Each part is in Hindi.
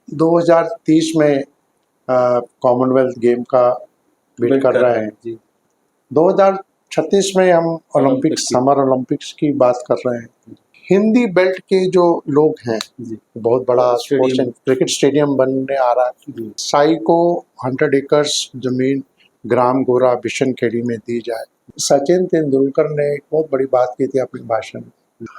2030 में कॉमनवेल्थ गेम का बिल्ड कर रहे हैं जी। 2036 में हम ओलंपिक्स, समर ओलंपिक्स की बात कर रहे हैं। हिंदी बेल्ट के जो लोग हैं, बहुत बड़ा स्पोर्ट्स एंड क्रिकेट स्टेडियम बनने आ रहा है। साई को 100 एकर्स जमीन ग्राम गोरा बिशन खेड़ी में दी जाए। सचिन तेंदुलकर ने एक बहुत बड़ी बात की थी अपने भाषण में,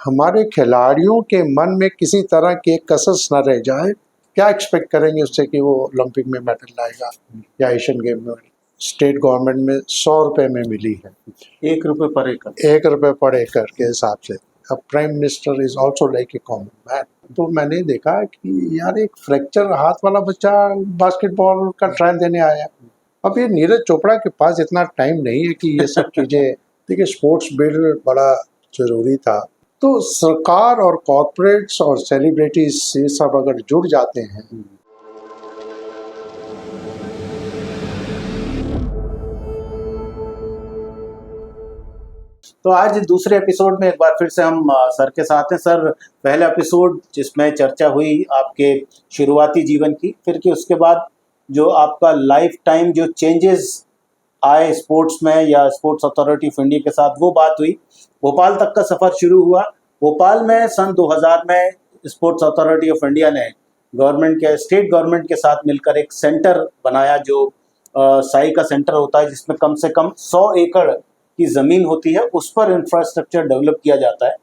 हमारे खिलाड़ियों के मन में किसी तरह की कसस न रह जाए। क्या एक्सपेक्ट करेंगे उससे कि वो ओलंपिक में मेडल लाएगा या एशियन गेम में? स्टेट गवर्नमेंट में 100 रुपये में मिली है, 1 रुपये पर एकड़, 1 रुपये पर एकड़ के हिसाब से। अब prime minister is also like a common man. तो मैंने देखा कि यार एक फ्रैक्चर हाथ वाला बच्चा बास्केटबॉल का ट्रायल देने आया। अब ये नीरज चोपड़ा के पास इतना टाइम नहीं है कि ये सब चीज़ें, देखिए स्पोर्ट्स बिल बड़ा जरूरी था। तो सरकार और कॉर्पोरेट्स और सेलिब्रिटीज ये सब अगर जुड़ जाते हैं, तो आज दूसरे एपिसोड में एक बार फिर से हम सर के साथ हैं। सर, पहला एपिसोड जिसमें चर्चा हुई आपके शुरुआती जीवन की, फिर कि उसके बाद जो आपका लाइफ टाइम जो चेंजेस आए स्पोर्ट्स में या स्पोर्ट्स अथॉरिटी ऑफ इंडिया के साथ, वो बात हुई। भोपाल तक का सफ़र शुरू हुआ। भोपाल में सन 2000 में स्पोर्ट्स अथॉरिटी ऑफ इंडिया ने स्टेट गवर्नमेंट के साथ मिलकर एक सेंटर बनाया जो साई का सेंटर होता है, जिसमें कम से कम 100 एकड़ की ज़मीन होती है, उस पर इंफ्रास्ट्रक्चर डेवलप किया जाता है।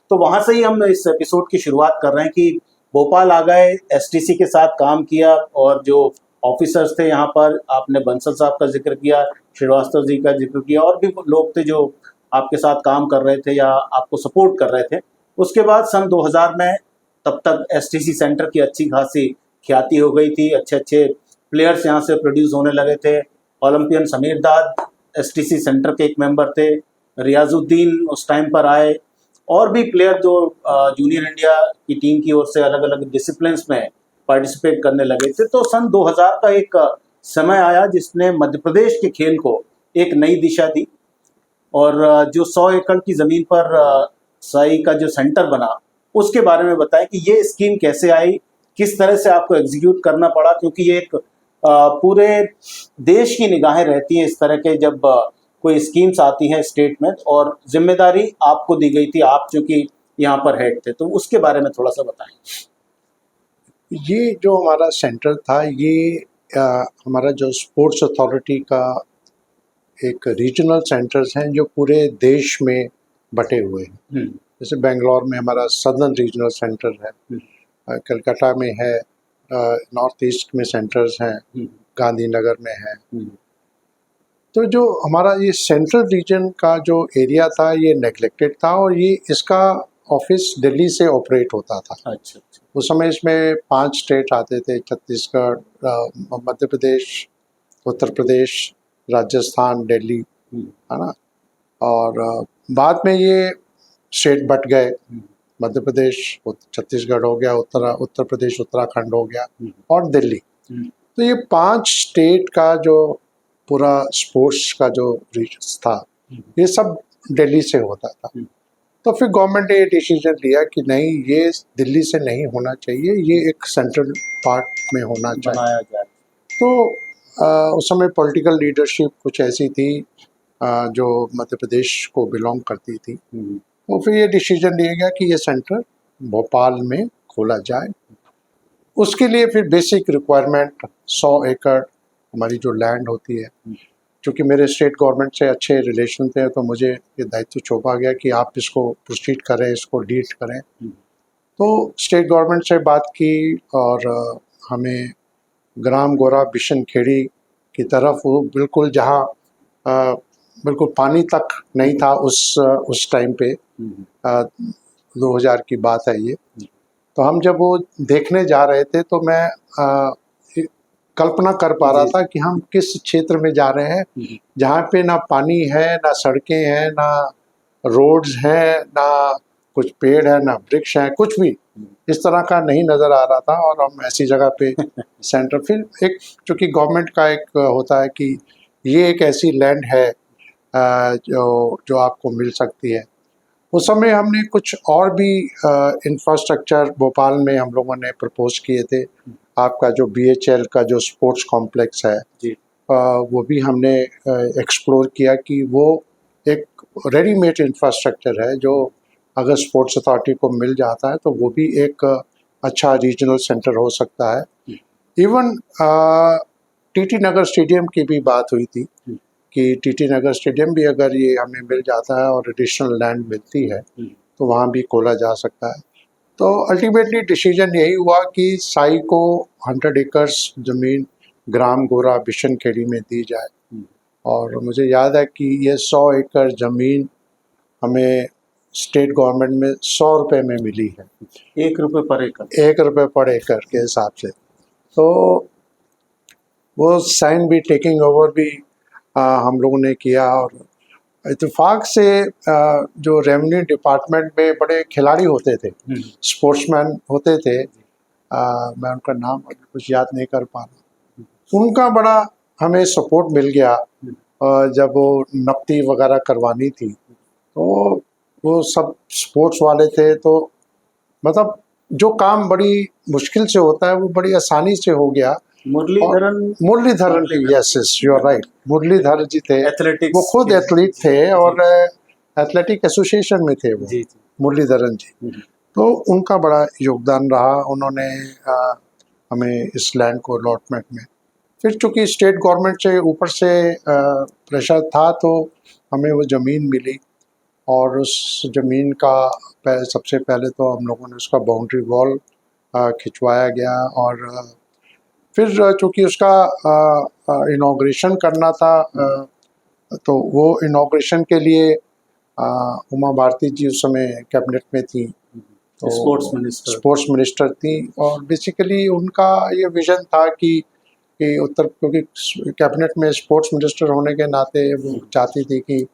तो वहाँ से ही हम इस एपिसोड की शुरुआत कर रहे हैं कि भोपाल आ गए, एसटीसी के साथ काम किया, और जो ऑफिसर्स थे यहाँ पर, आपने बंसल साहब का जिक्र किया, श्रीवास्तव जी का जिक्र किया, और भी लोग थे जो आपके साथ काम कर रहे थे या आपको सपोर्ट कर रहे थे। उसके बाद सन 2000 में तब तक एसटीसी सेंटर की अच्छी खासी ख्याति हो गई थी, अच्छे अच्छे प्लेयर्स यहाँ से प्रोड्यूस होने लगे थे। ओलंपियन समीर दाद एसटीसी सेंटर के एक मेंबर थे, रियाजुद्दीन उस टाइम पर आए, और भी प्लेयर जो जूनियर इंडिया की टीम की ओर से अलग अलग डिसिप्लिन्स में पार्टिसिपेट करने लगे थे। तो सन 2000 का एक समय आया जिसने मध्य प्रदेश के खेल को एक नई दिशा दी, और जो 100 एकड़ की ज़मीन पर साई का जो सेंटर बना, उसके बारे में बताएं कि ये स्कीम कैसे आई, किस तरह से आपको एग्जीक्यूट करना पड़ा, क्योंकि ये एक पूरे देश की निगाहें रहती हैं इस तरह के जब कोई स्कीम्स आती हैं स्टेट में, और जिम्मेदारी आपको दी गई थी, आप चूँकि यहाँ पर हेड थे। तो उसके बारे में थोड़ा सा बताएं। ये जो हमारा सेंटर था, ये हमारा जो स्पोर्ट्स अथॉरिटी का एक रीजनल सेंटर्स हैं जो पूरे देश में बटे हुए हैं। जैसे बेंगलोर में हमारा सदर्न रीजनल सेंटर है, कलकत्ता में है, नॉर्थ ईस्ट में सेंटर्स हैं, गांधीनगर में है। तो जो हमारा ये सेंट्रल रीजन का जो एरिया था, ये नेग्लेक्टेड था, और ये इसका ऑफिस दिल्ली से ऑपरेट होता था। अच्छा। उस समय इसमें 5 स्टेट आते थे, छत्तीसगढ़, मध्य प्रदेश, उत्तर प्रदेश, राजस्थान, दिल्ली, है ना। और बाद में ये स्टेट बट गए, मध्य प्रदेश, छत्तीसगढ़ हो गया, उत्तर प्रदेश, उत्तराखंड हो गया, और दिल्ली। तो ये 5 स्टेट का जो पूरा स्पोर्ट्स का जो रीजन था, ये सब दिल्ली से होता था। तो फिर गवर्नमेंट ने ये डिसीजन लिया कि नहीं, ये दिल्ली से नहीं होना चाहिए, ये एक सेंट्रल पार्ट में होना चाहिए। तो उस समय पॉलिटिकल लीडरशिप कुछ ऐसी थी जो मध्य प्रदेश को बिलोंग करती थी। तो फिर ये डिसीजन लिया गया कि ये सेंटर भोपाल में खोला जाए। उसके लिए फिर बेसिक रिक्वायरमेंट 100 एकड़ हमारी जो लैंड होती है, क्योंकि मेरे स्टेट गवर्नमेंट से अच्छे रिलेशन थे, तो मुझे ये दायित्व सौंपा गया कि आप इसको प्रोसीड करें, इसको लीड करें। तो स्टेट गवर्नमेंट से बात की, और हमें ग्राम गोरा बिशन खेड़ी की तरफ, वो बिल्कुल जहाँ बिल्कुल पानी तक नहीं था उस टाइम पे, 2000 की बात है ये। तो हम जब वो देखने जा रहे थे, तो मैं कल्पना कर पा रहा था कि हम किस क्षेत्र में जा रहे हैं, जहाँ पे ना पानी है, ना सड़कें हैं, ना रोड्स हैं, ना कुछ पेड़ है, ना वृक्ष है, कुछ भी इस तरह का नहीं नज़र आ रहा था। और हम ऐसी जगह पे सेंटर, फिर एक चूँकि गवर्नमेंट का एक होता है कि ये एक ऐसी लैंड है जो आपको मिल सकती है। उस समय हमने कुछ और भी इंफ्रास्ट्रक्चर भोपाल में हम लोगों ने प्रपोज किए थे। आपका जो BHL का जो स्पोर्ट्स कॉम्प्लेक्स है जी वो भी हमने एक्सप्लोर किया कि वो एक रेडीमेड इंफ्रास्ट्रक्चर है जो अगर स्पोर्ट्स अथॉरिटी को मिल जाता है तो वो भी एक अच्छा रीजनल सेंटर हो सकता है। इवन TT नगर स्टेडियम की भी बात हुई थी कि TT नगर स्टेडियम भी अगर ये हमें मिल जाता है और एडिशनल लैंड मिलती है तो वहाँ भी खोला जा सकता है। तो अल्टीमेटली डिसीजन यही हुआ कि साई को 100 एकर्स ज़मीन ग्राम गोरा बिशन खेड़ी में दी जाए। और मुझे याद है कि ये 100 एकड़ ज़मीन हमें स्टेट गवर्नमेंट में 100 रुपये में मिली है, 1 रुपये पर एकड़। 1 रुपये पर एकड़ के हिसाब से। तो वो साइन भी, टेकिंग ओवर भी हम लोगों ने किया। और इत्तेफाक से जो रेवेन्यू डिपार्टमेंट में बड़े खिलाड़ी होते थे, स्पोर्ट्समैन होते थे, मैं उनका नाम अभी कुछ याद नहीं कर पा रहा, उनका बड़ा हमें सपोर्ट मिल गया। जब वो नकदी वगैरह करवानी थी तो वो सब स्पोर्ट्स वाले थे, तो मतलब जो काम बड़ी मुश्किल से होता है वो बड़ी आसानी से हो गया। Muralidharan yes yes you are right, Muralidhar ji थे, एथलेटिक्स वो खुद एथलीट थे और एथलेटिक एसोसिएशन में थे वो, मुरलीधरन जी। तो उनका बड़ा योगदान रहा, उन्होंने हमें इस लैंड को अलॉटमेंट में, फिर चूँकि स्टेट गवर्नमेंट से ऊपर से प्रेशर था तो हमें वो ज़मीन मिली। और उस ज़मीन का सबसे पहले तो हम लोगों ने उसका बाउंड्री वॉल खिंचवाया गया। और फिर चूँकि उसका इनॉग्रेशन करना था तो वो इनॉग्रेशन के लिए उमा भारती जी उस समय कैबिनेट में थी, तो स्पोर्ट्स मिनिस्टर थी। और बेसिकली उनका ये विज़न था कि क्योंकि कैबिनेट में स्पोर्ट्स मिनिस्टर होने के नाते वो चाहती थी कि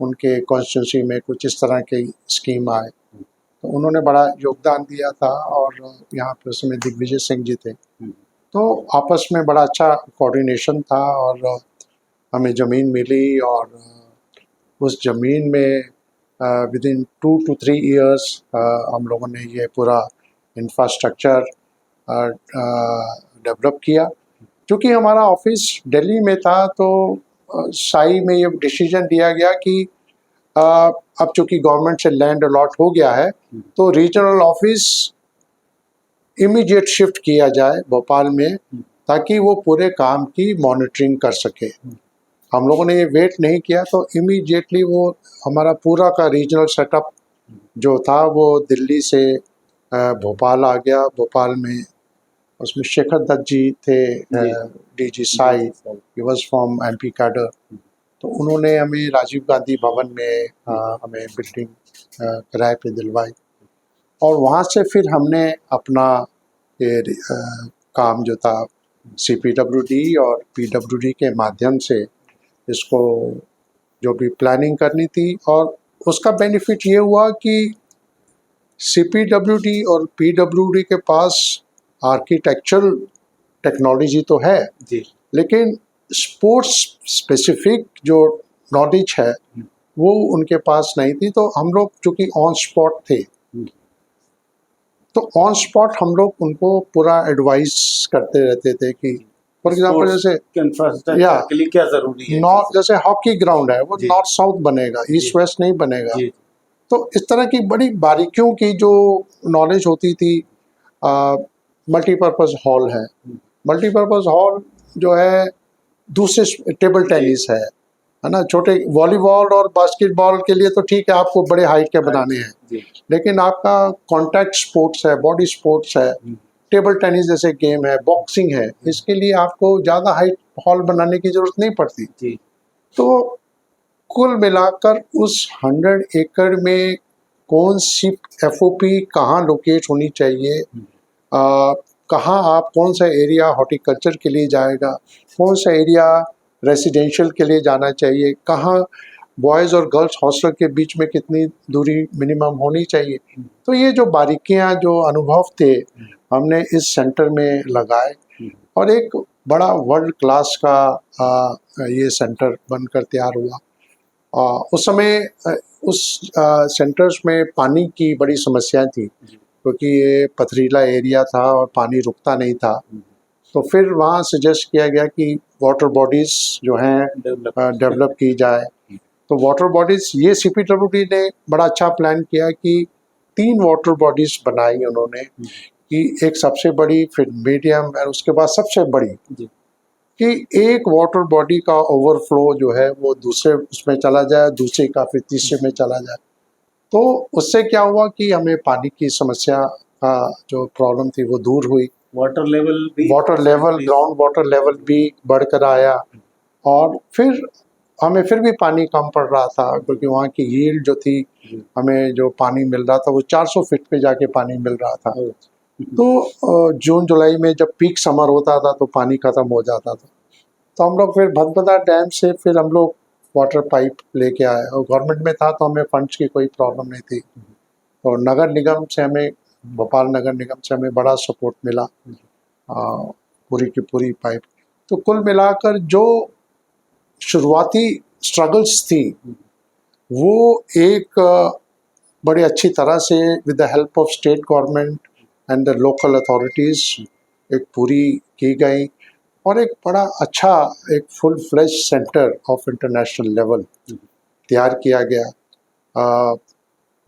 उनके कॉन्स्टिट्यूंसी में कुछ इस तरह की स्कीम आए, तो उन्होंने बड़ा योगदान दिया था। और यहाँ पर उस समय दिग्विजय सिंह जी थे, तो आपस में बड़ा अच्छा कोऑर्डिनेशन था और हमें ज़मीन मिली। और उस ज़मीन में विदिन 2 to 3 ईयर्स हम लोगों ने ये पूरा इंफ्रास्ट्रक्चर डेवलप किया। क्योंकि हमारा ऑफिस दिल्ली में था तो साई में ये डिसीजन लिया गया कि अब चूँकि गवर्नमेंट से लैंड अलॉट हो गया है तो रीजनल ऑफिस इमीडिएट शिफ्ट किया जाए भोपाल में, ताकि वो पूरे काम की मॉनिटरिंग कर सके। हम लोगों ने ये वेट नहीं किया, तो इमीडिएटली वो हमारा पूरा का रीजनल सेटअप जो था वो दिल्ली से भोपाल आ गया। भोपाल में उसमें शेखर दत्त जी थे, DG Sai, he was from MP cadre, तो उन्होंने हमें राजीव गांधी भवन में हमें बिल्डिंग किराए पे दिलवाई। और वहाँ से फिर हमने अपना ये काम जो था CPWD और PWD के माध्यम से इसको जो भी प्लानिंग करनी थी, और उसका बेनिफिट ये हुआ कि CPWD और PWD के पास आर्किटेक्चरल टेक्नोलॉजी तो है जी, लेकिन स्पोर्ट्स स्पेसिफिक जो नॉलेज है वो उनके पास नहीं थी। तो हम लोग चूँकि ऑन स्पॉट थे, तो ऑन स्पॉट हम लोग उनको पूरा एडवाइस करते रहते थे कि फॉर एग्जाम्पल जैसे इंफ्रास्ट्रक्चर के लिए क्या जरूरी है, नॉर्थ जैसे हॉकी ग्राउंड है वो नॉर्थ साउथ बनेगा, ईस्ट वेस्ट नहीं बनेगा। तो इस तरह की बड़ी बारीकियों की जो नॉलेज होती थी। मल्टीपर्पज़ हॉल है, मल्टीपर्पज़ हॉल जो है दूसरे टेबल टेनिस है ना, छोटे वॉलीबॉल और बास्केटबॉल के लिए तो ठीक है आपको बड़े हाइट के बनाने हैं, लेकिन आपका कॉन्टैक्ट स्पोर्ट्स है, बॉडी स्पोर्ट्स है, टेबल टेनिस जैसे गेम है, बॉक्सिंग है, इसके लिए आपको ज़्यादा हाइट हॉल बनाने की ज़रूरत नहीं पड़ती। तो कुल मिलाकर उस 100 एकड़ में कौन सी FOP कहाँ लोकेट होनी चाहिए, कहाँ आप कौन सा एरिया हॉर्टिकल्चर के लिए जाएगा, कौन सा एरिया रेसिडेंशियल के लिए जाना चाहिए, कहाँ बॉयज़ और गर्ल्स हॉस्टल के बीच में कितनी दूरी मिनिमम होनी चाहिए। तो ये जो बारीकियाँ जो अनुभव थे हमने इस सेंटर में लगाए और एक बड़ा वर्ल्ड क्लास का ये सेंटर बनकर तैयार हुआ। उस समय उस सेंटर्स में पानी की बड़ी समस्या थी क्योंकि ये पथरीला एरिया था और पानी रुकता नहीं था। तो फिर वहाँ सजेस्ट किया गया कि वाटर बॉडीज़ जो हैं डेवलप की जाए। तो वाटर बॉडीज़, ये CPWD ने बड़ा अच्छा प्लान किया कि 3 वाटर बॉडीज़ बनाई उन्होंने, कि एक सबसे बड़ी, फिर मीडियम और उसके बाद सबसे बड़ी, जी। कि एक वाटर बॉडी का ओवरफ्लो जो है वो दूसरे उसमें चला जाए, दूसरे का फिर तीसरे में चला जाए। तो उससे क्या हुआ कि हमें पानी की समस्या का जो प्रॉब्लम थी वो दूर हुई। वाटर लेवल भी, ग्राउंड वाटर लेवल भी बढ़कर आया, और फिर हमें फिर भी पानी कम पड़ रहा था, क्योंकि वहाँ की यील्ड जो थी, हमें जो पानी मिल रहा था वो 400 फीट पे जाके पानी मिल रहा था। तो जून जुलाई में जब पीक समर होता था तो पानी ख़त्म हो जाता था। तो हम लोग फिर भदभदा डैम से फिर हम लोग वाटर पाइप लेके आए, और गवर्नमेंट में था तो हमें फंड्स की कोई प्रॉब्लम नहीं थी। और नगर निगम से हमें, भोपाल नगर निगम से हमें बड़ा सपोर्ट मिला, पूरी की पूरी पाइप। तो कुल मिलाकर जो शुरुआती स्ट्रगल्स थी वो एक बड़ी अच्छी तरह से with the help of state government and the local authorities एक पूरी की गई, और एक बड़ा अच्छा एक full fledge centre of international level तैयार किया गया।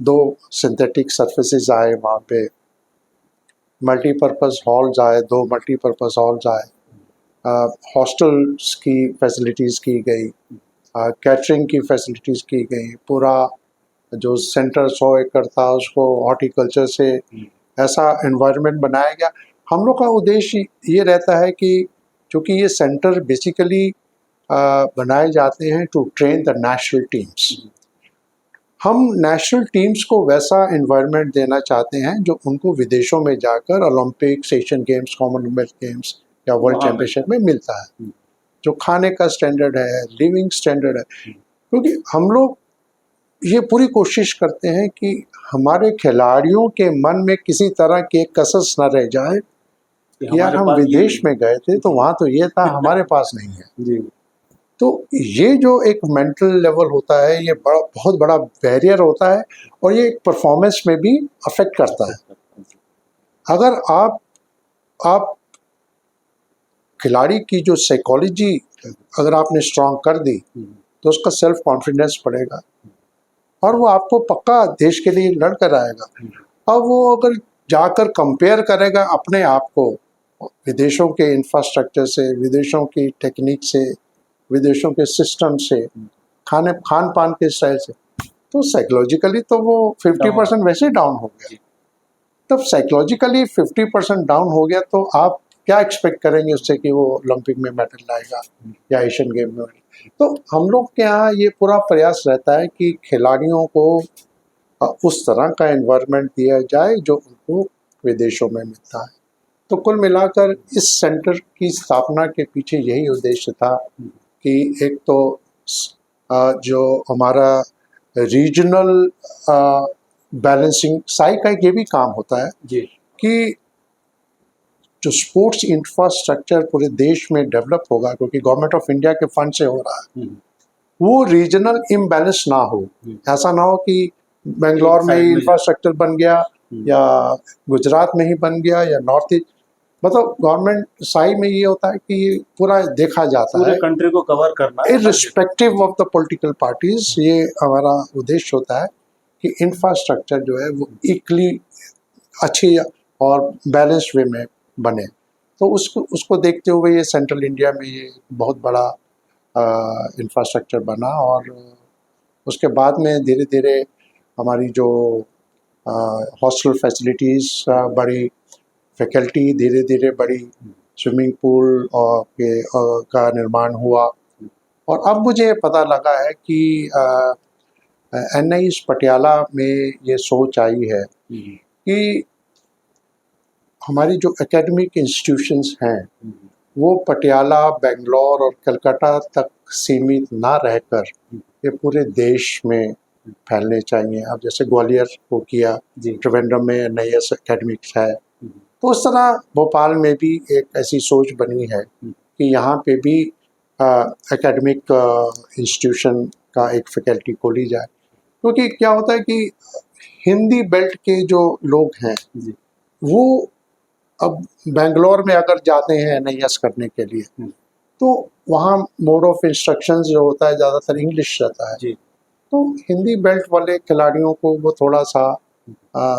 2 सिंथेटिक सर्फेसिस आए वहाँ पे, मल्टीपर्पज़ हॉल्स आए, 2 मल्टीपर्पज़ हॉल्स आए, हॉस्टल्स की फैसिलिटीज़ की गई, कैटरिंग की फैसिलिटीज़ की गई। पूरा जो सेंटर 100 एकड़ था उसको हॉर्टिकल्चर से ऐसा एनवायरनमेंट बनाया गया। हम लोग का उद्देश्य ये रहता है कि चूँकि ये सेंटर बेसिकली बनाए जाते हैं to train the national teams, हम नेशनल टीम्स को वैसा एनवायरनमेंट देना चाहते हैं जो उनको विदेशों में जाकर Olympics, Asian games, Commonwealth games या वर्ल्ड चैम्पियनशिप में मिलता है, जो खाने का स्टैंडर्ड है, लिविंग स्टैंडर्ड है। क्योंकि हम लोग ये पूरी कोशिश करते हैं कि हमारे खिलाड़ियों के मन में किसी तरह की कसस न रह जाए कि यार हम विदेश में गए थे तो वहाँ तो ये था, हमारे पास नहीं है जी। तो ये जो एक मेंटल लेवल होता है, ये बहुत बड़ा बैरियर होता है, और ये परफॉर्मेंस में भी अफेक्ट करता है। अगर आप खिलाड़ी की जो साइकोलॉजी अगर आपने स्ट्रांग कर दी तो उसका सेल्फ कॉन्फिडेंस बढ़ेगा, और वो आपको पक्का देश के लिए लड़ कर आएगा। अब वो अगर जाकर कंपेयर करेगा अपने आप को विदेशों के इंफ्रास्ट्रक्चर से, विदेशों की टेक्निक से, विदेशों के सिस्टम से, खान पान के स्टाइल से, तो साइकोलॉजिकली तो वो 50% वैसे ही डाउन हो गया। तब साइकोलॉजिकली 50% डाउन हो गया तो आप क्या एक्सपेक्ट करेंगे उससे कि वो ओलंपिक में मेडल लाएगा या एशियन गेम में। तो हम लोग के यहाँ ये पूरा प्रयास रहता है कि खिलाड़ियों को उस तरह का एनवायरनमेंट दिया जाए जो उनको विदेशों में मिलता है। तो कुल मिलाकर इस सेंटर की स्थापना के पीछे यही उद्देश्य था कि एक तो जो हमारा रीजनल बैलेंसिंग साई का ये भी काम होता है जी, कि जो स्पोर्ट्स इंफ्रास्ट्रक्चर पूरे देश में डेवलप होगा, क्योंकि गवर्नमेंट ऑफ इंडिया के फंड से हो रहा है, वो रीजनल इम्बैलेंस ना हो। ऐसा ना हो कि बेंगलोर में ही इंफ्रास्ट्रक्चर बन गया या गुजरात में ही बन गया या नॉर्थ ईस्ट, मतलब गवर्नमेंट साई में ये होता है कि पूरा देखा जाता है, पूरे कंट्री को कवर करना है, irrespective of the political parties. ये हमारा उद्देश्य होता है कि इंफ्रास्ट्रक्चर जो है वो इक्वली अच्छी और बैलेंस्ड वे में बने। तो उसको देखते हुए ये सेंट्रल इंडिया में ये बहुत बड़ा इंफ्रास्ट्रक्चर बना, और उसके बाद में धीरे धीरे हमारी जो हॉस्टल फैसिलिटीज़ बड़ी, फैकल्टी धीरे धीरे बड़ी, स्विमिंग पूल का निर्माण हुआ। और अब मुझे पता लगा है कि NIS पटियाला में ये सोच आई है कि हमारी जो एकेडमिक इंस्टीट्यूशंस हैं वो पटियाला, बेंगलोर और कलकत्ता तक सीमित ना रहकर ये पूरे देश में फैलने चाहिए। अब जैसे ग्वालियर को किया, त्रिवेंद्रम में NIS एकेडमिक्स है, तो उस तरह भोपाल में भी एक ऐसी सोच बनी है कि यहाँ पे भी एकेडमिक इंस्टीट्यूशन का एक फैकल्टी खोली जाए। क्योंकि क्या होता है कि हिंदी बेल्ट के जो लोग हैं वो अब बेंगलोर में अगर जाते हैं एनआईएस करने के लिए तो वहाँ मोड ऑफ इंस्ट्रक्शन जो होता है ज़्यादातर इंग्लिश रहता है जी तो हिंदी बेल्ट वाले खिलाड़ियों को वो थोड़ा सा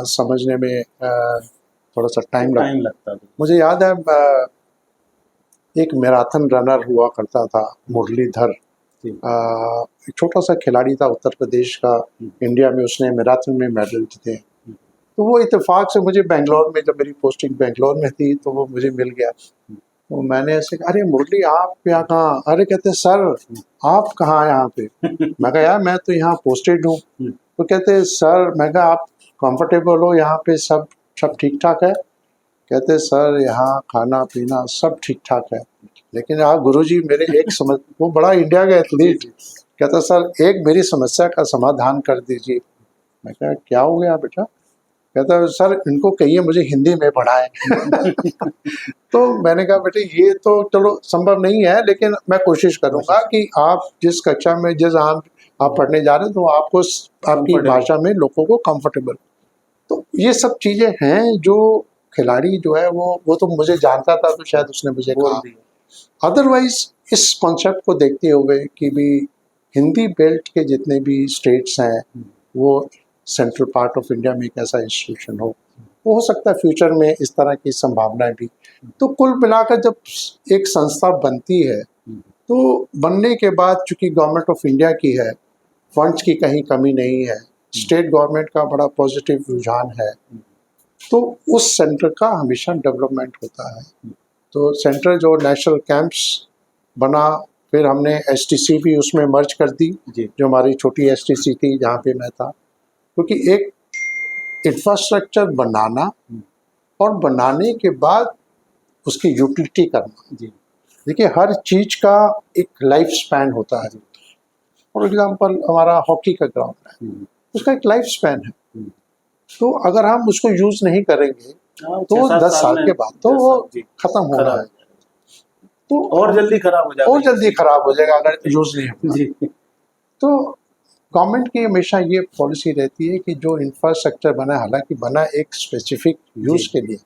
समझने में थोड़ा सा टाइम लगता है। मुझे याद है एक मैराथन रनर हुआ करता था मुरलीधर, जी एक छोटा सा खिलाड़ी था उत्तर प्रदेश का, इंडिया में उसने मैराथन में मेडल जीते। तो वो इत्तेफाक से मुझे बेंगलोर में, जब मेरी पोस्टिंग बेंगलोर में थी तो वो मुझे मिल गया। तो मैंने ऐसे कहा, अरे मुरली आप यहाँ कहाँ? अरे कहते सर आप कहाँ यहाँ पे? मैं कहा यार मैं तो यहाँ पोस्टेड हूँ। तो कहते सर, मैं कहा आप कंफर्टेबल हो यहाँ पे, सब सब ठीक ठाक है? कहते सर यहाँ खाना पीना सब ठीक ठाक है, लेकिन आप गुरुजी मेरे एक समझ, वो बड़ा इंडिया का एथलीट, कहता सर एक मेरी समस्या का समाधान कर दीजिए। मैं कहा क्या हो गया बेटा? कहता सर इनको कहिए मुझे हिंदी में पढ़ाएं। तो मैंने कहा बेटे ये तो चलो संभव नहीं है, लेकिन मैं कोशिश करूंगा कि आप जिस कक्षा में जिस आप पढ़ने जा रहे हैं तो आपको आपकी भाषा में लोगों को कंफर्टेबल। तो ये सब चीजें हैं जो खिलाड़ी जो है वो तो मुझे जानता था तो शायद उसने मुझे कहा। अदरवाइज इस कॉन्सेप्ट को देखते हुए कि भी हिंदी बेल्ट के जितने भी स्टेट्स हैं वो सेंट्रल पार्ट ऑफ इंडिया में एक ऐसा इंस्टीट्यूशन हो सकता है फ्यूचर में इस तरह की संभावनाएं भी। तो कुल मिलाकर जब एक संस्था बनती है तो बनने के बाद चूंकि गवर्नमेंट ऑफ इंडिया की है, फंड्स की कहीं कमी नहीं है, स्टेट गवर्नमेंट का बड़ा पॉजिटिव रुझान है, तो उस सेंटर का हमेशा डेवलपमेंट होता है। तो सेंटर जो नेशनल कैंप्स बना, फिर हमने एसटीसी भी उसमें मर्ज कर दी, जो हमारी छोटी एसटीसी थी जहाँ पे मैं था, क्योंकि एक इंफ्रास्ट्रक्चर बनाना और बनाने के बाद उसकी यूटिलिटी करना। देखिए हर चीज का एक लाइफ स्पैन होता है। फॉर एग्जांपल हमारा हॉकी का ग्राउंड है, उसका एक लाइफ स्पैन है। तो अगर हम उसको यूज नहीं करेंगे तो 10 साल के बाद तो वो खत्म हो रहा है, तो और जल्दी खराब हो जाएगा अगर यूज नहीं होगा। तो गवर्नमेंट की हमेशा ये पॉलिसी रहती है कि जो इंफ्रास्ट्रक्चर बना, हालांकि बना एक स्पेसिफिक यूज के लिए,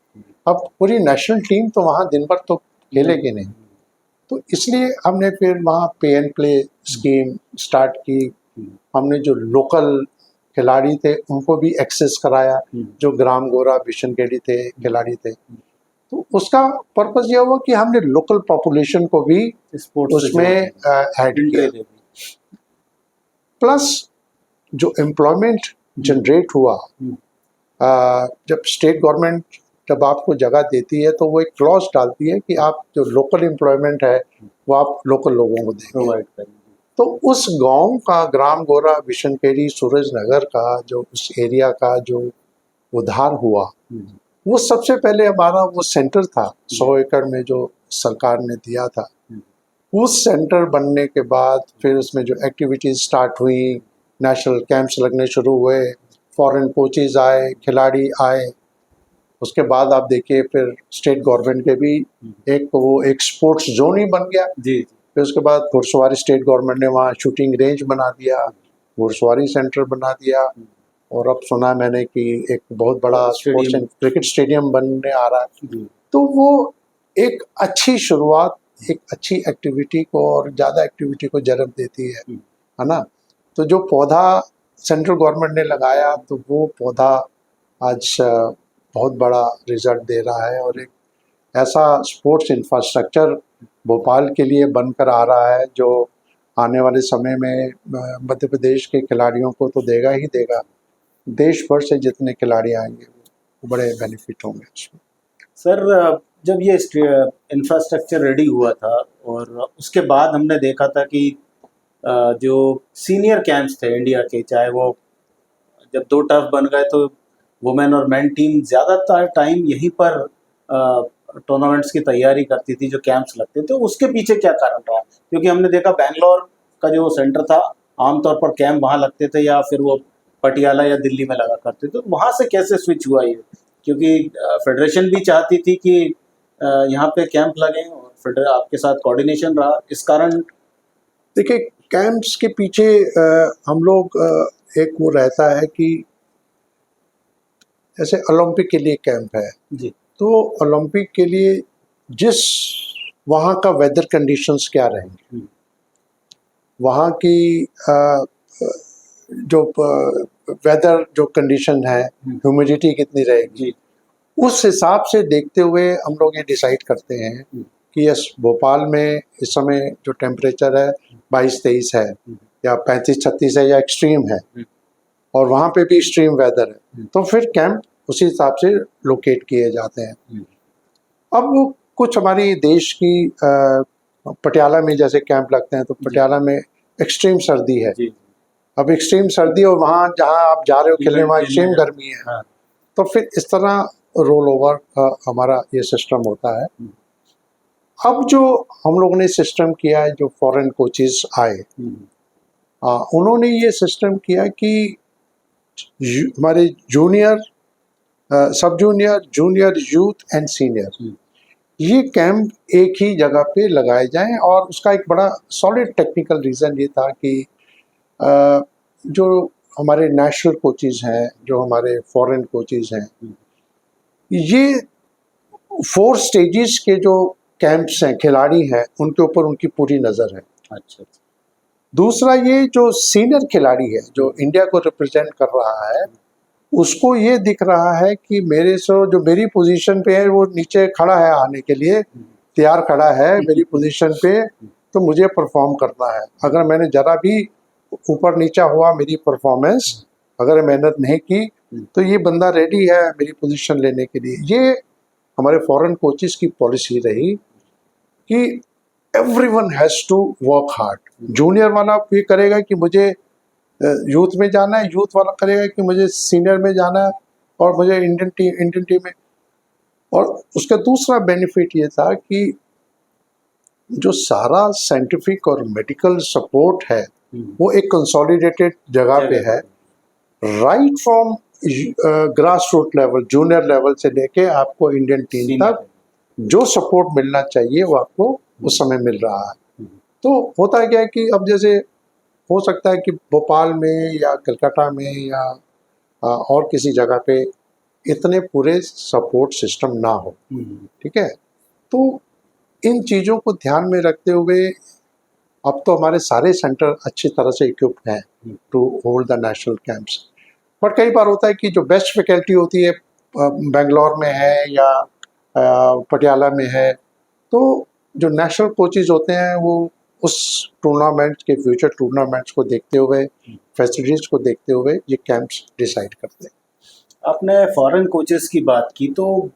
अब पूरी नेशनल टीम तो वहाँ दिन भर तो खेलेगी नहीं, तो इसलिए हमने फिर वहाँ पे एंड प्ले स्कीम स्टार्ट की। हमने जो लोकल खिलाड़ी थे उनको भी एक्सेस कराया, जो ग्राम गोरा बिशनगढ़ी थे खिलाड़ी थे, तो उसका पर्पस ये हुआ कि हमने लोकल पॉपुलेशन को भी उसमें ऐड किया, प्लस जो एम्प्लॉयमेंट जनरेट हुआ। जब स्टेट गवर्नमेंट जब आपको जगह देती है तो वो एक क्लॉज डालती है कि आप जो लोकल एम्प्लॉयमेंट है वो आप लोकल लोगों को देंगे। तो उस गांव का, ग्राम गोरा बिशनखेड़ी सूरजनगर का, जो उस एरिया का जो उद्धार हुआ, वो सबसे पहले हमारा वो सेंटर था 100 एकड़ में जो सरकार ने दिया था। उस सेंटर बनने के बाद फिर उसमें जो एक्टिविटीज स्टार्ट हुई, नेशनल कैंप्स लगने शुरू हुए, फॉरेन कोचेज आए, खिलाड़ी आए, उसके बाद आप देखिए फिर स्टेट गवर्नमेंट के भी एक स्पोर्ट्स जोन ही बन गया। फिर उसके बाद घुड़सवारी स्टेट गवर्नमेंट ने वहाँ शूटिंग रेंज बना दिया, घुड़सवारी सेंटर बना दिया, और अब सुना मैंने कि एक बहुत बड़ा स्पोर्ट्स एंड क्रिकेट स्टेडियम बनने आ रहा है। तो वो एक अच्छी शुरुआत, एक अच्छी एक्टिविटी को और ज़्यादा एक्टिविटी को जन्म देती है ना। तो जो पौधा सेंट्रल गवर्नमेंट ने लगाया तो वो पौधा आज बहुत बड़ा रिजल्ट दे रहा है, और एक ऐसा स्पोर्ट्स इंफ्रास्ट्रक्चर भोपाल के लिए बनकर आ रहा है जो आने वाले समय में मध्य प्रदेश के खिलाड़ियों को तो देगा ही देगा, देश भर से जितने खिलाड़ी आएंगे वो बड़े बेनिफिट होंगे उसमें। सर जब ये इंफ्रास्ट्रक्चर रेडी हुआ था और उसके बाद हमने देखा था कि जो सीनियर कैंप्स थे इंडिया के, चाहे वो जब 2 टर्फ बन गए तो वुमेन और मेन टीम ज़्यादातर टाइम यहीं पर टूर्नामेंट्स की तैयारी करती थी, जो कैंप्स लगते थे। उसके पीछे क्या कारण रहा? क्योंकि हमने देखा बेंगलोर का जो सेंटर था, आमतौर पर कैंप वहाँ लगते थे या फिर वो पटियाला या दिल्ली में लगा करते थे। वहाँ से कैसे स्विच हुआ ये? क्योंकि फेडरेशन भी चाहती थी कि यहाँ पे कैंप लगे और फिर आपके साथ कोऑर्डिनेशन रहा, इस कारण। देखिए कैंप्स के पीछे हम लोग एक वो रहता है कि जैसे ओलंपिक के लिए कैंप है जी, तो ओलंपिक के लिए जिस वहाँ का वेदर कंडीशंस क्या रहेंगे, वहाँ की जो वेदर जो कंडीशन है, ह्यूमिडिटी कितनी रहेगी, उस हिसाब से देखते हुए हम लोग ये डिसाइड करते हैं कि यस, भोपाल में इस समय जो टेम्परेचर है 22-23 है या 35-36 है या एक्सट्रीम है, और वहाँ पे भी एक्सट्रीम वेदर है, तो फिर कैंप उसी हिसाब से लोकेट किए जाते हैं। अब कुछ हमारी देश की पटियाला में जैसे कैंप लगते हैं, तो पटियाला में एक्सट्रीम सर्दी है। अब एक्सट्रीम सर्दी और वहाँ जहाँ आप जा रहे हो खेलने, वहाँ एक्सट्रीम गर्मी है, तो फिर इस तरह रोल ओवर हमारा ये सिस्टम होता है। अब जो हम लोगों ने सिस्टम किया है, जो फॉरेन कोचेस आए, उन्होंने ये सिस्टम किया कि हमारे जूनियर, सब junior, junior, youth and senior, ये कैंप एक ही जगह पे लगाए जाएं। और उसका एक बड़ा सॉलिड टेक्निकल रीज़न ये था कि जो हमारे नेशनल कोचेस हैं, जो हमारे फॉरेन कोचेस हैं, ये 4 स्टेजेस के जो कैंप्स हैं, खिलाड़ी हैं, उनके ऊपर उनकी पूरी नज़र है। अच्छा। दूसरा, ये जो सीनियर खिलाड़ी है जो इंडिया को रिप्रेजेंट कर रहा है, उसको ये दिख रहा है कि मेरे से जो मेरी पोजीशन पे है वो नीचे खड़ा है, आने के लिए तैयार खड़ा है मेरी पोजीशन पे, तो मुझे परफॉर्म करना है। अगर मैंने ज़रा भी ऊपर नीचा हुआ मेरी परफॉर्मेंस, अगर मेहनत नहीं की, तो ये बंदा रेडी है मेरी पोजीशन लेने के लिए। ये हमारे फॉरेन कोचेस की पॉलिसी रही कि everyone has to work hard. Junior वाला ये करेगा कि मुझे यूथ में जाना है, यूथ वाला करेगा कि मुझे सीनियर में जाना है और मुझे इंडियन टीम में। और उसका दूसरा बेनिफिट ये था कि जो सारा साइंटिफिक और मेडिकल सपोर्ट है वो एक कंसोलिडेटेड जगह पे है, right from grass root level, junior level से लेके आपको इंडियन टीम तक जो सपोर्ट मिलना चाहिए वो आपको उस समय मिल रहा है। तो होता क्या है कि अब जैसे हो सकता है कि भोपाल में या कलकत्ता में या और किसी जगह पे इतने पूरे सपोर्ट सिस्टम ना हो, ठीक है। तो इन चीज़ों को ध्यान में रखते हुए अब तो हमारे सारे सेंटर अच्छी तरह से इक्विप्ड हैं to hold the national camps. But कई बार होता है कि जो बेस्ट फैकल्टी होती है बेंगलोर में है या पटियाला में है, तो जो नेशनल कोचेज होते हैं वो उस टूर्नामेंट के, फ्यूचर टूर्नामेंट्स को देखते हुए, फैसिलिटीज़ को देखते हुए ये कैंप्स डिसाइड करते हैं। आपने फॉरेन कोचेस की बात की, तो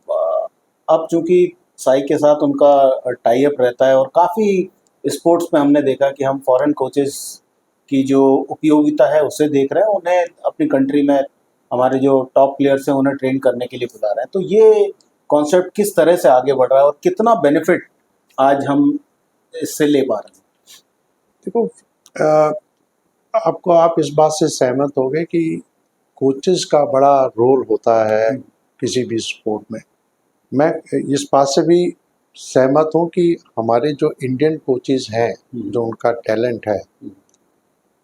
अब चूंकि साई के साथ उनका टाई अप रहता है और काफ़ी स्पोर्ट्स में हमने देखा कि हम फॉरेन कोचेस की जो उपयोगिता है उसे देख रहे हैं, उन्हें अपनी कंट्री में हमारे जो टॉप प्लेयर्स हैं उन्हें ट्रेन करने के लिए बुला रहे हैं। तो ये कॉन्सेप्ट किस तरह से आगे बढ़ रहा है और कितना बेनिफिट आज हम इससे ले पा रहे हैं? देखो, आप इस बात से सहमत होंगे कि कोचेस का बड़ा रोल होता है किसी भी स्पोर्ट में। मैं इस बात से भी सहमत हूँ कि हमारे जो इंडियन कोचेस हैं, जो उनका टैलेंट है,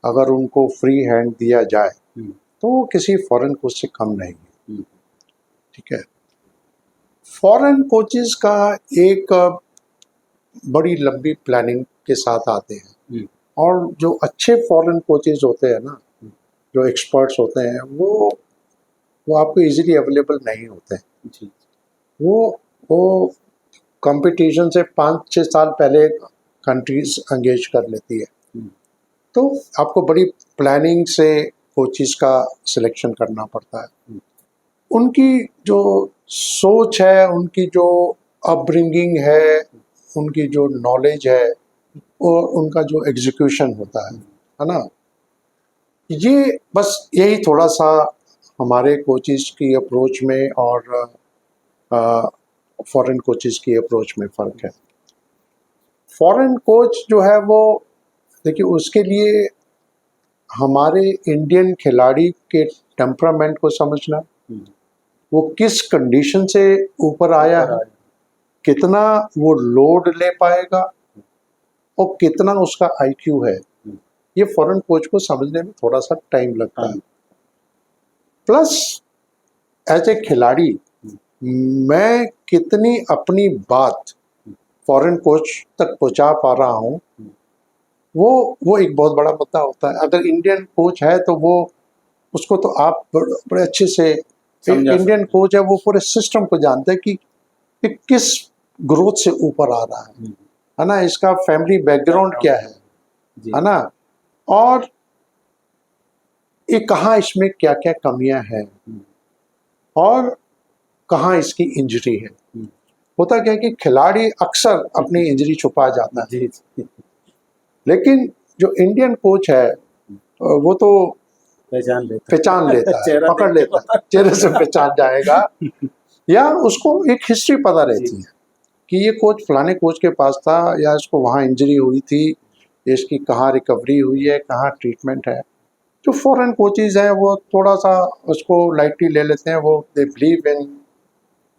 अगर उनको फ्री हैंड दिया जाए तो वो किसी फॉरेन कोच से कम नहीं है, ठीक है। फॉरेन कोचेस का एक बड़ी लंबी प्लानिंग के साथ आते हैं, और जो अच्छे फॉरेन कोचेस होते हैं ना, जो एक्सपर्ट्स होते हैं, वो आपको इजीली अवेलेबल नहीं होते हैं। वो कंपटीशन से 5-6 साल पहले कंट्रीज एंगेज कर लेती है, तो आपको बड़ी प्लानिंग से कोचेस का सिलेक्शन करना पड़ता है। उनकी जो सोच है, उनकी जो अपब्रिंगिंग है, उनकी जो नॉलेज है और उनका जो एग्जीक्यूशन होता है ना, ये बस यही थोड़ा सा हमारे कोचेस की अप्रोच में और फॉरेन कोचेस की अप्रोच में फ़र्क है। फॉरेन कोच जो है वो, देखिए, उसके लिए हमारे इंडियन खिलाड़ी के टेम्परामेंट को समझना, वो किस कंडीशन से ऊपर आया है, कितना वो लोड ले पाएगा और कितना उसका आईक्यू है, ये फॉरेन कोच को समझने में थोड़ा सा टाइम लगता है। प्लस एज ए खिलाड़ी मैं कितनी अपनी बात फॉरेन कोच तक पहुंचा पा रहा हूँ, वो एक बहुत बड़ा मुद्दा होता है। अगर इंडियन कोच है तो वो उसको तो आप बड़े अच्छे से, समझा इंडियन कोच है वो पूरे सिस्टम को जानते हैं कि किस ग्रोथ से ऊपर आ रहा है ना, इसका फैमिली बैकग्राउंड क्या जी। है ना, और ये कहाँ इसमें क्या क्या कमियां हैं और कहाँ इसकी इंजरी है। होता क्या है कि खिलाड़ी अक्सर अपनी इंजरी छुपा जाता है, जी जी, लेकिन जो इंडियन कोच है वो तो पहचान लेता पहचान लेता है, चेहरा पकड़ देख के लेता है, पता चेहरे से पहचान जाएगा, या उसको एक हिस्ट्री पता रहती है कि ये कोच फलाने कोच के पास था, या इसको वहाँ इंजरी हुई थी, इसकी कहाँ रिकवरी हुई है, कहाँ ट्रीटमेंट है। जो फॉरेन कोचेज हैं वो थोड़ा सा उसको लाइटली ले लेते हैं, वो दे बिलीव इन,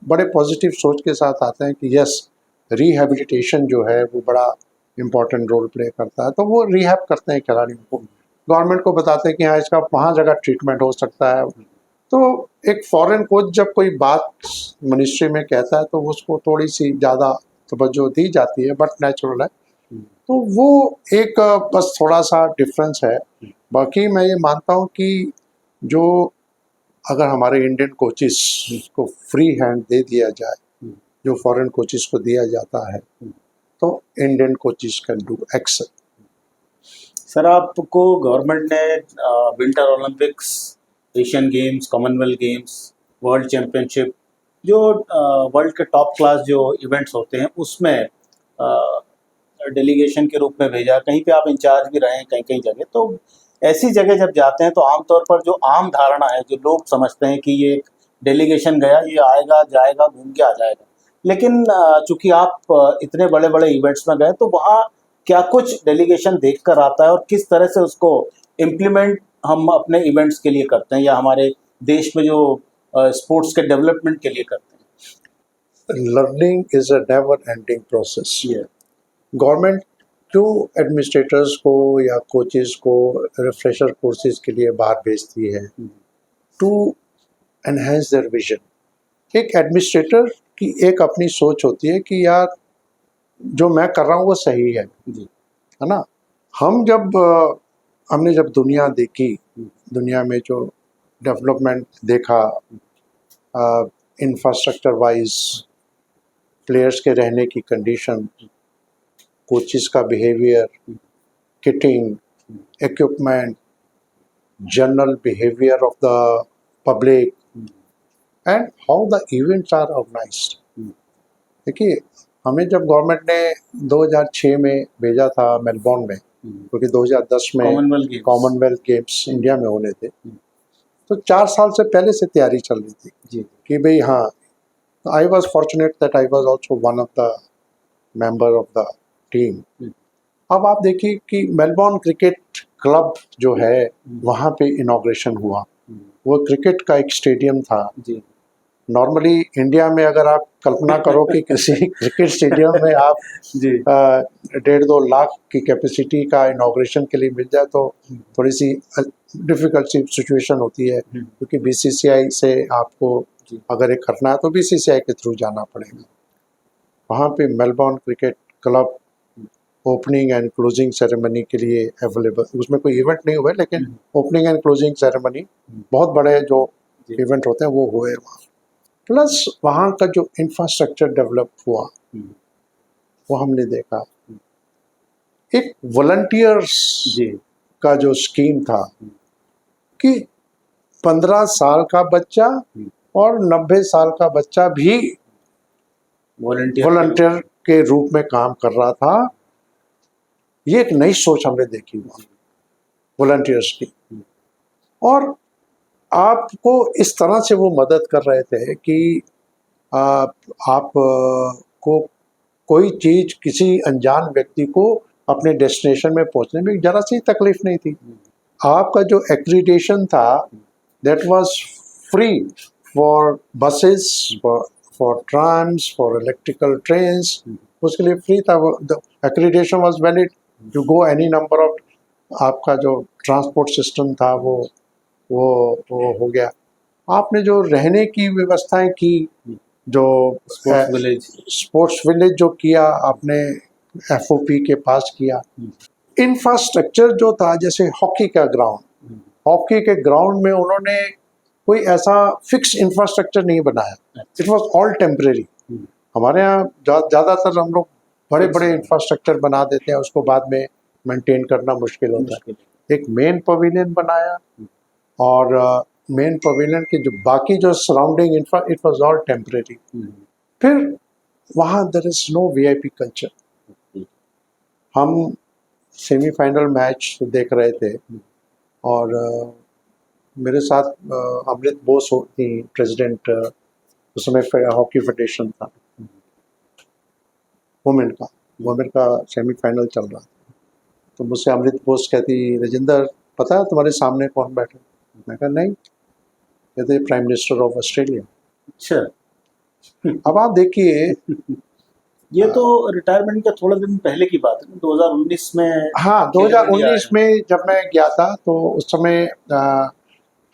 बड़े पॉजिटिव सोच के साथ आते हैं कि यस रिहैबिलिटेशन जो है वो बड़ा इम्पोर्टेंट रोल प्ले करता है, तो वो रिहैब करते हैं खिलाड़ियों को, गवर्नमेंट को बताते हैं कि हाँ इसका वहाँ जगह ट्रीटमेंट हो सकता है। तो एक फॉरेन कोच जब कोई बात मिनिस्ट्री में कहता है तो उसको थोड़ी सी ज़्यादा तवज्जो दी जाती है, बट नेचुरल है। तो वो एक बस थोड़ा सा डिफरेंस है। बाकी मैं ये मानता हूँ कि जो अगर हमारे इंडियन कोचिस को फ्री हैंड दे दिया जाए जो फॉरेन कोचिस को दिया जाता है, तो Indian coaches can do excel. Sir, आपको गवर्नमेंट ने winter Olympics, Asian games, Commonwealth games, world championship, जो वर्ल्ड के टॉप क्लास जो इवेंट्स होते हैं उसमें डेलीगेशन के रूप में भेजा, कहीं पे आप इंचार्ज भी रहे हैं कहीं कहीं जगह। तो ऐसी जगह जब जाते हैं तो आमतौर पर जो आम धारणा है, जो लोग समझते हैं कि ये एक डेलीगेशन गया, ये आएगा जाएगा घूम के आ जाएगा, लेकिन चूंकि आप इतने बड़े बड़े इवेंट्स में गए तो वहाँ क्या कुछ डेलीगेशन देख कर आता है और किस तरह से उसको इम्प्लीमेंट हम अपने इवेंट्स के लिए करते हैं या हमारे देश में जो स्पोर्ट्स के डेवलपमेंट के लिए करते हैं। Learning is a never ending process. ये गवर्नमेंट क्यों एडमिनिस्ट्रेटर्स को या कोचेस को रिफ्रेशर कोर्सेज के लिए बाहर भेजती है? To enhance their vision. एक एडमिनिस्ट्रेटर की एक अपनी सोच होती है कि यार जो मैं कर रहा हूँ वो सही है ना। हम जब हमने जब दुनिया देखी, दुनिया में जो डेवलपमेंट देखा, इंफ्रास्ट्रक्चर वाइज, प्लेयर्स के रहने की कंडीशन, कोचेस का behaviour, kitting, equipment, general behaviour of the public and how the events are organised. देखिए, हमें जब गवर्नमेंट ने 2006 में भेजा था मेलबोर्न में, क्योंकि 2010 में कॉमनवेल्थ गेम्स इंडिया में होने थे, तो 4 साल से पहले से तैयारी चल रही थी कि भाई हाँ, I was fortunate that I was also one of the member of the team. अब आप देखिए कि मेलबोर्न क्रिकेट क्लब जो है वहाँ पे इनॉग्रेशन हुआ। वो क्रिकेट का एक स्टेडियम था। नॉर्मली इंडिया में अगर आप कल्पना करो कि किसी क्रिकेट स्टेडियम में आप 1.5-2 लाख की कैपेसिटी का इनॉग्रेशन के लिए मिल जाए तो थोड़ी सी डिफ़िकल्ट सी सिचुएशन होती है, क्योंकि बीसीसीआई से आपको अगर ये करना है तो बीसीसीआई के थ्रू जाना पड़ेगा। वहाँ पे Melbourne cricket club opening and closing ceremony के लिए अवेलेबल, उसमें कोई इवेंट नहीं हुआ लेकिन ओपनिंग एंड क्लोजिंग सेरेमनी बहुत बड़े जो इवेंट होते हैं वो हुए वहाँ। प्लस वहाँ का जो इंफ्रास्ट्रक्चर डेवलप हुआ वो हमने देखा। एक वॉलंटियर्स का जो स्कीम था कि 15 साल का बच्चा और 90 साल का बच्चा भी वॉलंटियर के रूप में काम कर रहा था। ये एक नई सोच हमने देखी वॉलंटियर्स की, और आपको इस तरह से वो मदद कर रहे थे कि आप को कोई चीज़ किसी अनजान व्यक्ति को अपने डेस्टिनेशन में पहुंचने में ज़रा सी तकलीफ नहीं थी। आपका जो एक्रीडिटेशन था that was free for buses, for trams, for electrical trains, उसके लिए फ्री था। Accreditation was valid to go any number of, आपका जो ट्रांसपोर्ट सिस्टम था वो हो गया। आपने जो रहने की व्यवस्थाएं की जो स्पोर्ट्स विलेज। स्पोर्ट्स विलेज जो किया आपने, एफओपी के पास किया। इंफ्रास्ट्रक्चर जो था, जैसे हॉकी का ग्राउंड, हॉकी के ग्राउंड में उन्होंने कोई ऐसा फिक्स इंफ्रास्ट्रक्चर नहीं बनाया, इट वाज ऑल टेम्परेरी। हमारे यहाँ ज़्यादातर हम लोग बड़े बड़े इंफ्रास्ट्रक्चर बना देते हैं, उसको बाद में मेंटेन करना मुश्किल होता है। एक मेन पवेलियन बनाया, और मेन पवेलियन के जो बाकी जो surrounding infra, it was all temporary. फिर वहाँ there is no VIP culture. हम सेमीफाइनल मैच देख रहे थे, और मेरे साथ अमृत बोस थी प्रेसिडेंट, उस समय हॉकी फेडरेशन था, वुमेन का सेमीफाइनल चल रहा था। तो मुझसे अमृत बोस कहती, राजेंद्र पता है तुम्हारे सामने कौन बैठे? मैं कहा नहीं। कहते प्राइम मिनिस्टर ऑफ ऑस्ट्रेलिया। अच्छा। अब आप देखिए, ये तो रिटायरमेंट के थोड़े दिन पहले की बात है, 2019 में। हाँ 2019 में जब मैं गया था, तो उस समय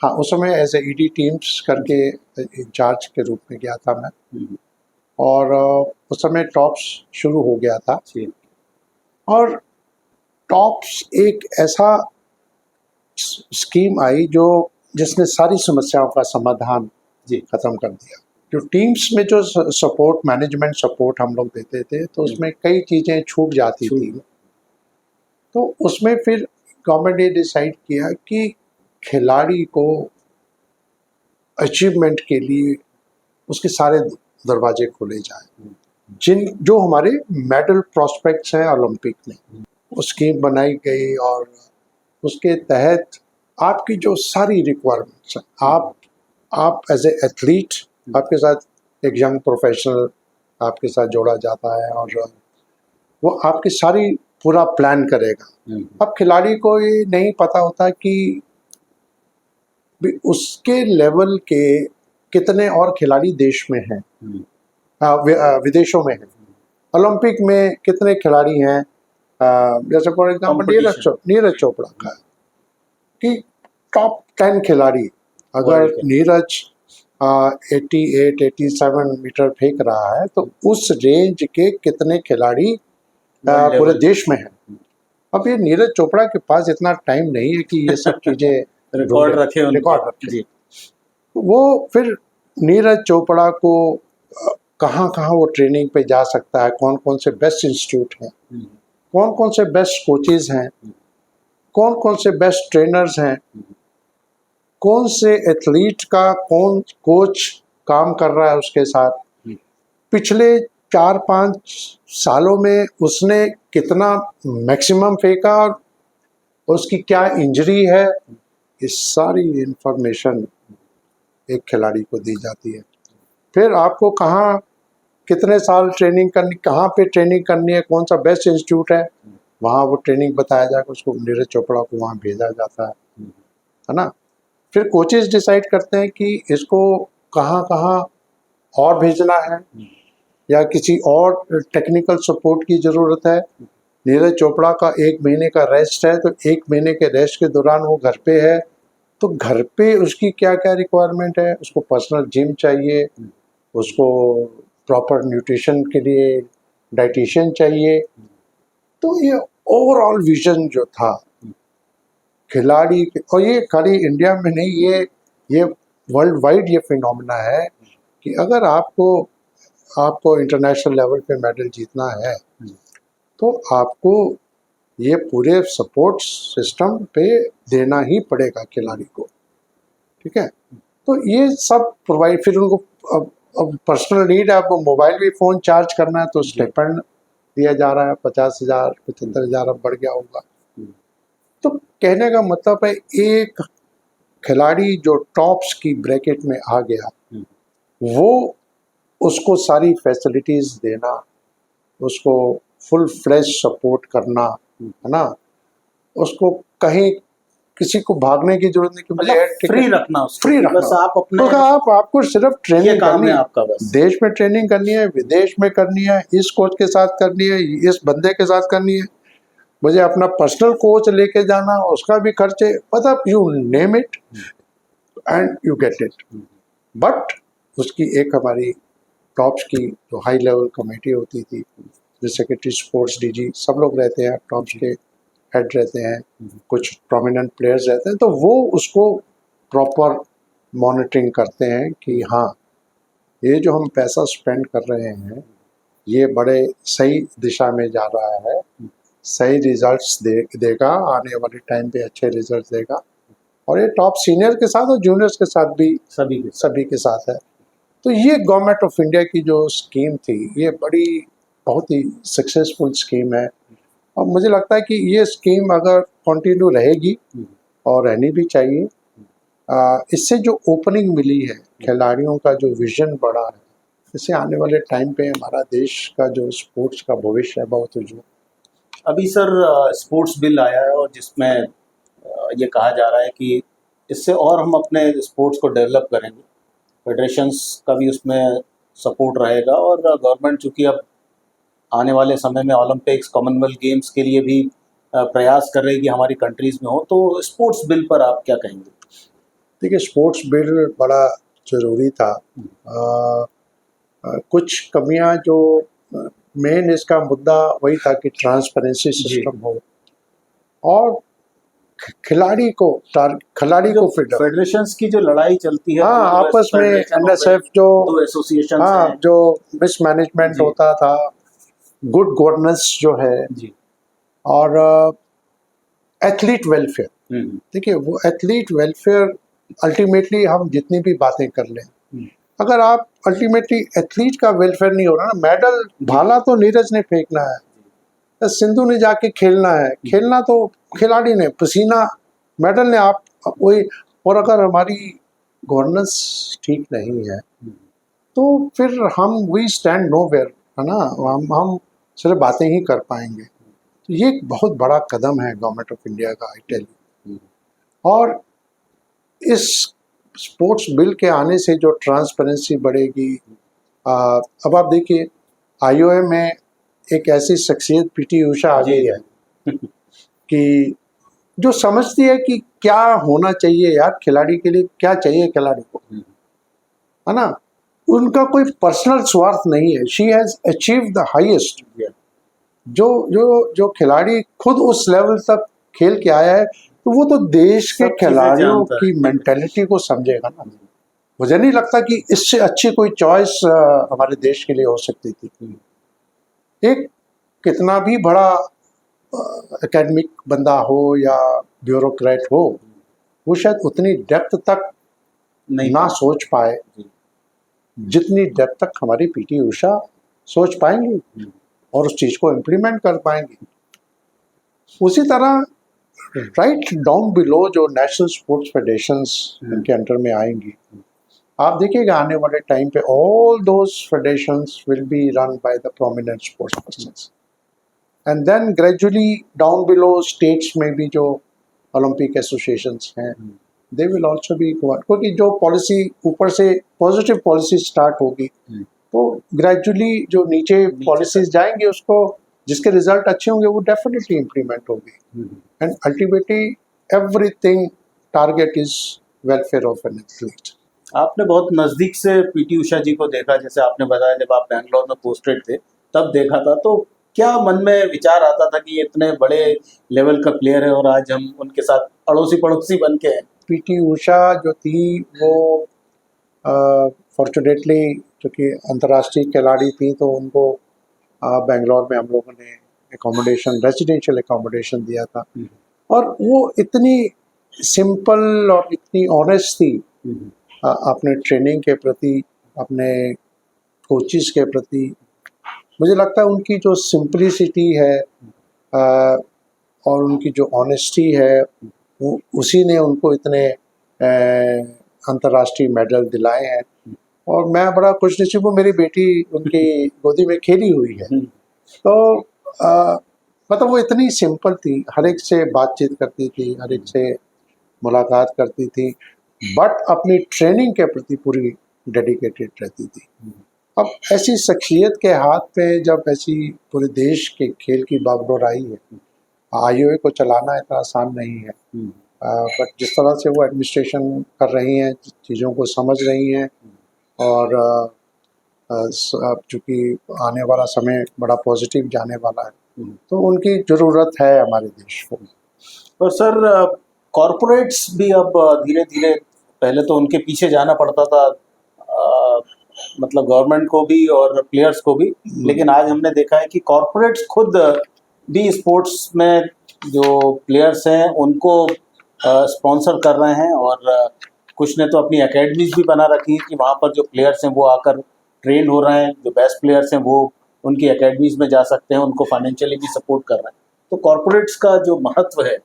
हाँ उस समय एज ए ईडी टीम्स करके इंचार्ज के रूप में गया था मैं, और उस समय टॉप्स शुरू हो गया था। और टॉप्स एक ऐसा स्कीम आई जो जिसने सारी समस्याओं का समाधान खत्म कर दिया। जो टीम्स में जो सपोर्ट, मैनेजमेंट सपोर्ट हम लोग देते थे, तो उसमें कई चीज़ें छूट जाती थी। तो उसमें फिर गवर्नमेंट ने डिसाइड किया कि खिलाड़ी को अचीवमेंट के लिए उसके सारे दरवाजे खोले जाए। जो हमारे मेडल प्रोस्पेक्ट्स हैं ओलंपिक में, वो स्कीम बनाई गई, और उसके तहत आपकी जो सारी रिक्वायरमेंट्स हैं, आप एज ए एथलीट, आपके साथ एक यंग प्रोफेशनल आपके साथ जोड़ा जाता है, और वो आपकी सारी पूरा प्लान करेगा। अब खिलाड़ी को ये नहीं पता होता कि उसके लेवल के कितने और खिलाड़ी देश में हैं, विदेशों में हैं। ओलंपिक में कितने खिलाड़ी हैं, जैसे फॉर एग्जाम्पल नीरज चोपड़ा का, कि टॉप 10 खिलाड़ी, अगर नीरज 88-87 मीटर फेंक रहा है, तो उस रेंज के कितने खिलाड़ी पूरे देश में हैं। अब ये नीरज चोपड़ा के पास इतना टाइम नहीं है कि ये सब चीज़ें रिकॉर्ड रखे। वो फिर नीरज चोपड़ा को कहाँ कहाँ वो ट्रेनिंग पे जा सकता है, कौन कौन से बेस्ट इंस्टीट्यूट हैं, कौन कौन से बेस्ट कोचेज हैं, कौन कौन से बेस्ट ट्रेनर्स हैं, कौन से एथलीट का कौन कोच काम कर रहा है उसके साथ, पिछले 4-5 सालों में उसने कितना मैक्सिमम फेंका, और उसकी क्या इंजरी है, इस सारी इंफॉर्मेशन एक खिलाड़ी को दी जाती है। फिर आपको कहाँ कितने साल ट्रेनिंग करनी, कहाँ पे ट्रेनिंग करनी है, कौन सा बेस्ट इंस्टीट्यूट है, वहाँ वो ट्रेनिंग बताया जाएगा, उसको नीरज चोपड़ा को वहाँ भेजा जाता है ना। फिर कोचेस डिसाइड करते हैं कि इसको कहाँ कहाँ और भेजना है, या किसी और टेक्निकल सपोर्ट की ज़रूरत है। नीरज चोपड़ा का 1 महीने का रेस्ट है, तो 1 महीने के रेस्ट के दौरान वो घर पे है, तो घर पे उसकी क्या क्या रिक्वायरमेंट है, उसको पर्सनल जिम चाहिए, उसको प्रॉपर न्यूट्रिशन के लिए डाइटिशियन चाहिए। तो ये ओवरऑल विजन जो था खिलाड़ी, और ये खाली इंडिया में नहीं, ये वर्ल्ड वाइड ये फिनोमेना है कि अगर आपको इंटरनेशनल लेवल पे मेडल जीतना है, तो आपको ये पूरे सपोर्ट सिस्टम पे देना ही पड़ेगा खिलाड़ी को, ठीक है। तो ये सब प्रोवाइड, फिर उनको अब पर्सनल नीड है, आपको मोबाइल भी फ़ोन चार्ज करना है, तो स्टाइपेंड दिया जा रहा है 50,000 75,000 अब बढ़ गया होगा। तो कहने का मतलब है, एक खिलाड़ी जो टॉप्स की ब्रैकेट में आ गया, वो उसको सारी फैसिलिटीज़ देना, उसको फुल फ्लेश सपोर्ट करना, है ना, उसको कहीं किसी को भागने की जरूरत नहीं कि मुझे फ्री रखना, बस आप अपने आपको सिर्फ ट्रेनिंग करनी है, आपका बस देश में ट्रेनिंग करनी है, विदेश में करनी है, इस कोच के साथ करनी है, इस बंदे के साथ करनी है, मुझे अपना पर्सनल कोच लेके जाना, उसका भी खर्चे, मतलब you name it and you get it. But उसकी एक हमारी टॉप्स की जो हाई लेवल कमेटी होती थी, जो सेक्रेटरी स्पोर्ट्स, डीजी, सब लोग रहते हैं, टॉप्स के हेड रहते हैं, कुछ प्रोमिनेंट प्लेयर्स रहते हैं, तो वो उसको प्रॉपर मॉनिटरिंग करते हैं कि हाँ, ये जो हम पैसा स्पेंड कर रहे हैं ये बड़े सही दिशा में जा रहा है, सही रिजल्ट्स देगा, आने वाले टाइम पे अच्छे रिजल्ट्स देगा। और ये टॉप सीनियर के साथ और जूनियर्स के साथ भी सभी के साथ है। तो ये गवर्नमेंट ऑफ इंडिया की जो स्कीम थी, ये बड़ी बहुत ही सक्सेसफुल स्कीम है, और मुझे लगता है कि ये स्कीम अगर कंटिन्यू रहेगी और रहनी भी चाहिए, इससे जो ओपनिंग मिली है, खिलाड़ियों का जो विजन बढ़ा है, इससे आने वाले टाइम पे हमारा देश का जो स्पोर्ट्स का भविष्य है बहुत उज्जवल। अभी सर स्पोर्ट्स बिल आया है और जिसमें ये कहा जा रहा है कि इससे और हम अपने स्पोर्ट्स को डेवलप करेंगे, फेडरेशंस का भी उसमें सपोर्ट रहेगा, और गवर्नमेंट चूँकि अब आने वाले समय में ओलंपिक्स, कॉमनवेल्थ गेम्स के लिए भी प्रयास कर रही है कि हमारी कंट्रीज़ में हो, तो स्पोर्ट्स बिल पर आप क्या कहेंगे? देखिए, स्पोर्ट्स बिल बड़ा ज़रूरी था। कुछ कमियां जो मेन इसका मुद्दा वही था कि ट्रांसपेरेंसी सिस्टम हो और खिलाड़ी को फ्रीडम। फेडरेशंस की जो लड़ाई चलती है, हाँ, आपस में एनएसएफ जो दो एसोसिएशन, हाँ, जो मिसमैनेजमेंट होता था, गुड गवर्नेंस जो है जी, और एथलीट वेलफेयर। देखिए, वो एथलीट वेलफेयर अल्टीमेटली हम जितनी भी बातें कर लें, अगर आप अल्टीमेटली एथलीट का वेलफेयर नहीं हो रहा ना, मेडल भाला तो नीरज ने फेंकना है, सिंधु ने जाके खेलना है, खेलना तो खिलाड़ी ने, पसीना मेडल ने, आप वही। और अगर हमारी गवर्नेंस ठीक नहीं है तो फिर हम वी स्टैंड नो वेयर, है ना, हम सिर्फ बातें ही कर पाएंगे। तो ये एक बहुत बड़ा कदम है गवर्नमेंट ऑफ इंडिया का, आई टेल यू। और इस स्पोर्ट्स बिल के आने से जो ट्रांसपेरेंसी बढ़ेगी, अब आप देखिए आईओए में एक ऐसी शख्सियत पीटी उषा आ गई है कि जो समझती है कि क्या होना चाहिए यार खिलाड़ी के लिए, क्या चाहिए खिलाड़ी को, है ना, उनका कोई पर्सनल स्वार्थ नहीं है। She has achieve the highest. जो जो जो खिलाड़ी खुद उस लेवल तक खेल के आया है, तो वो तो देश के खिलाड़ियों की मेंटेलिटी को समझेगा ना। मुझे नहीं लगता कि इससे अच्छी कोई चॉइस हमारे देश के लिए हो सकती थी। एक कितना भी बड़ा एकेडमिक बंदा हो या ब्यूरोक्रेट हो, वो शायद उतनी डेप्थ तक ना सोच पाए जितनी डेप्थ तक हमारी पीटी उषा सोच पाएंगी और उस चीज़ को इम्प्लीमेंट कर पाएंगी। उसी तरह राइट डाउन बिलो जो नेशनल स्पोर्ट्स फेडरेशंस इनके अंडर में आएंगी, आप देखिएगा आने वाले टाइम पे all those federations will be run by the prominent sports persons, and then gradually down below states में भी जो ओलंपिक एसोसिएशंस हैं, दे विल आल्सो बी, क्योंकि जो पॉलिसी ऊपर से पॉजिटिव पॉलिसी स्टार्ट होगी तो ग्रेजुअली जो नीचे पॉलिसीज जाएंगी, उसको जिसके रिजल्ट अच्छे होंगे वो डेफिनेटली इम्प्लीमेंट होगी, and ultimately everything target is welfare of an athlete. आपने बहुत नज़दीक से पीटी उषा जी को देखा, जैसे आपने बताया जब आप बैंगलोर में पोस्टेड थे तब देखा था, तो क्या मन में विचार आता था कि ये इतने बड़े लेवल का प्लेयर है और आज हम उनके साथ अड़ोसी पड़ोसी बन के हैं? पीटी उषा जो थी वो फॉर्चुनेटली क्योंकि अंतर्राष्ट्रीय खिलाड़ी थी तो उनको बेंगलोर में हम लोगों ने एकोमोडेशन, रेजिडेंशियल एकोमोडेशन दिया था, और वो इतनी सिंपल और इतनी ऑनेस्ट थी अपने ट्रेनिंग के प्रति, अपने कोचिज़ के प्रति। मुझे लगता है उनकी जो सिंपलिसिटी है और उनकी जो ऑनेस्टी है, वो उसी ने उनको इतने अंतर्राष्ट्रीय मेडल दिलाए हैं। और मैं बड़ा खुशनसीब हूँ, मेरी बेटी उनकी गोदी में खेली हुई है। तो मतलब वो इतनी सिंपल थी, हर एक से बातचीत करती थी, हर एक से मुलाकात करती थी, बट अपनी ट्रेनिंग के प्रति पूरी डेडिकेटेड रहती थी। अब ऐसी शख्सियत के हाथ पे जब ऐसी पूरे देश के खेल की बागडोर आई है, आईओए को चलाना इतना आसान नहीं है, बट जिस तरह से वो एडमिनिस्ट्रेशन कर रही हैं, चीज़ों को समझ रही हैं और अब चूँकि आने वाला समय बड़ा पॉजिटिव जाने वाला है, तो उनकी ज़रूरत है हमारे देश को। और सर कॉरपोरेट्स भी अब धीरे धीरे, पहले तो उनके पीछे जाना पड़ता था मतलब गवर्नमेंट को भी और प्लेयर्स को भी, लेकिन आज हमने देखा है कि कॉरपोरेट्स खुद भी स्पोर्ट्स में जो प्लेयर्स हैं उनको स्पॉन्सर कर रहे हैं, और कुछ ने तो अपनी एकेडमीज भी बना रखी है कि वहाँ पर जो प्लेयर्स हैं वो आकर ट्रेन हो रहे हैं, जो बेस्ट प्लेयर्स हैं वो उनकी एकेडमीज में जा सकते हैं, उनको फाइनेंशियली भी सपोर्ट कर रहे हैं। तो कॉरपोरेट्स का जो महत्व है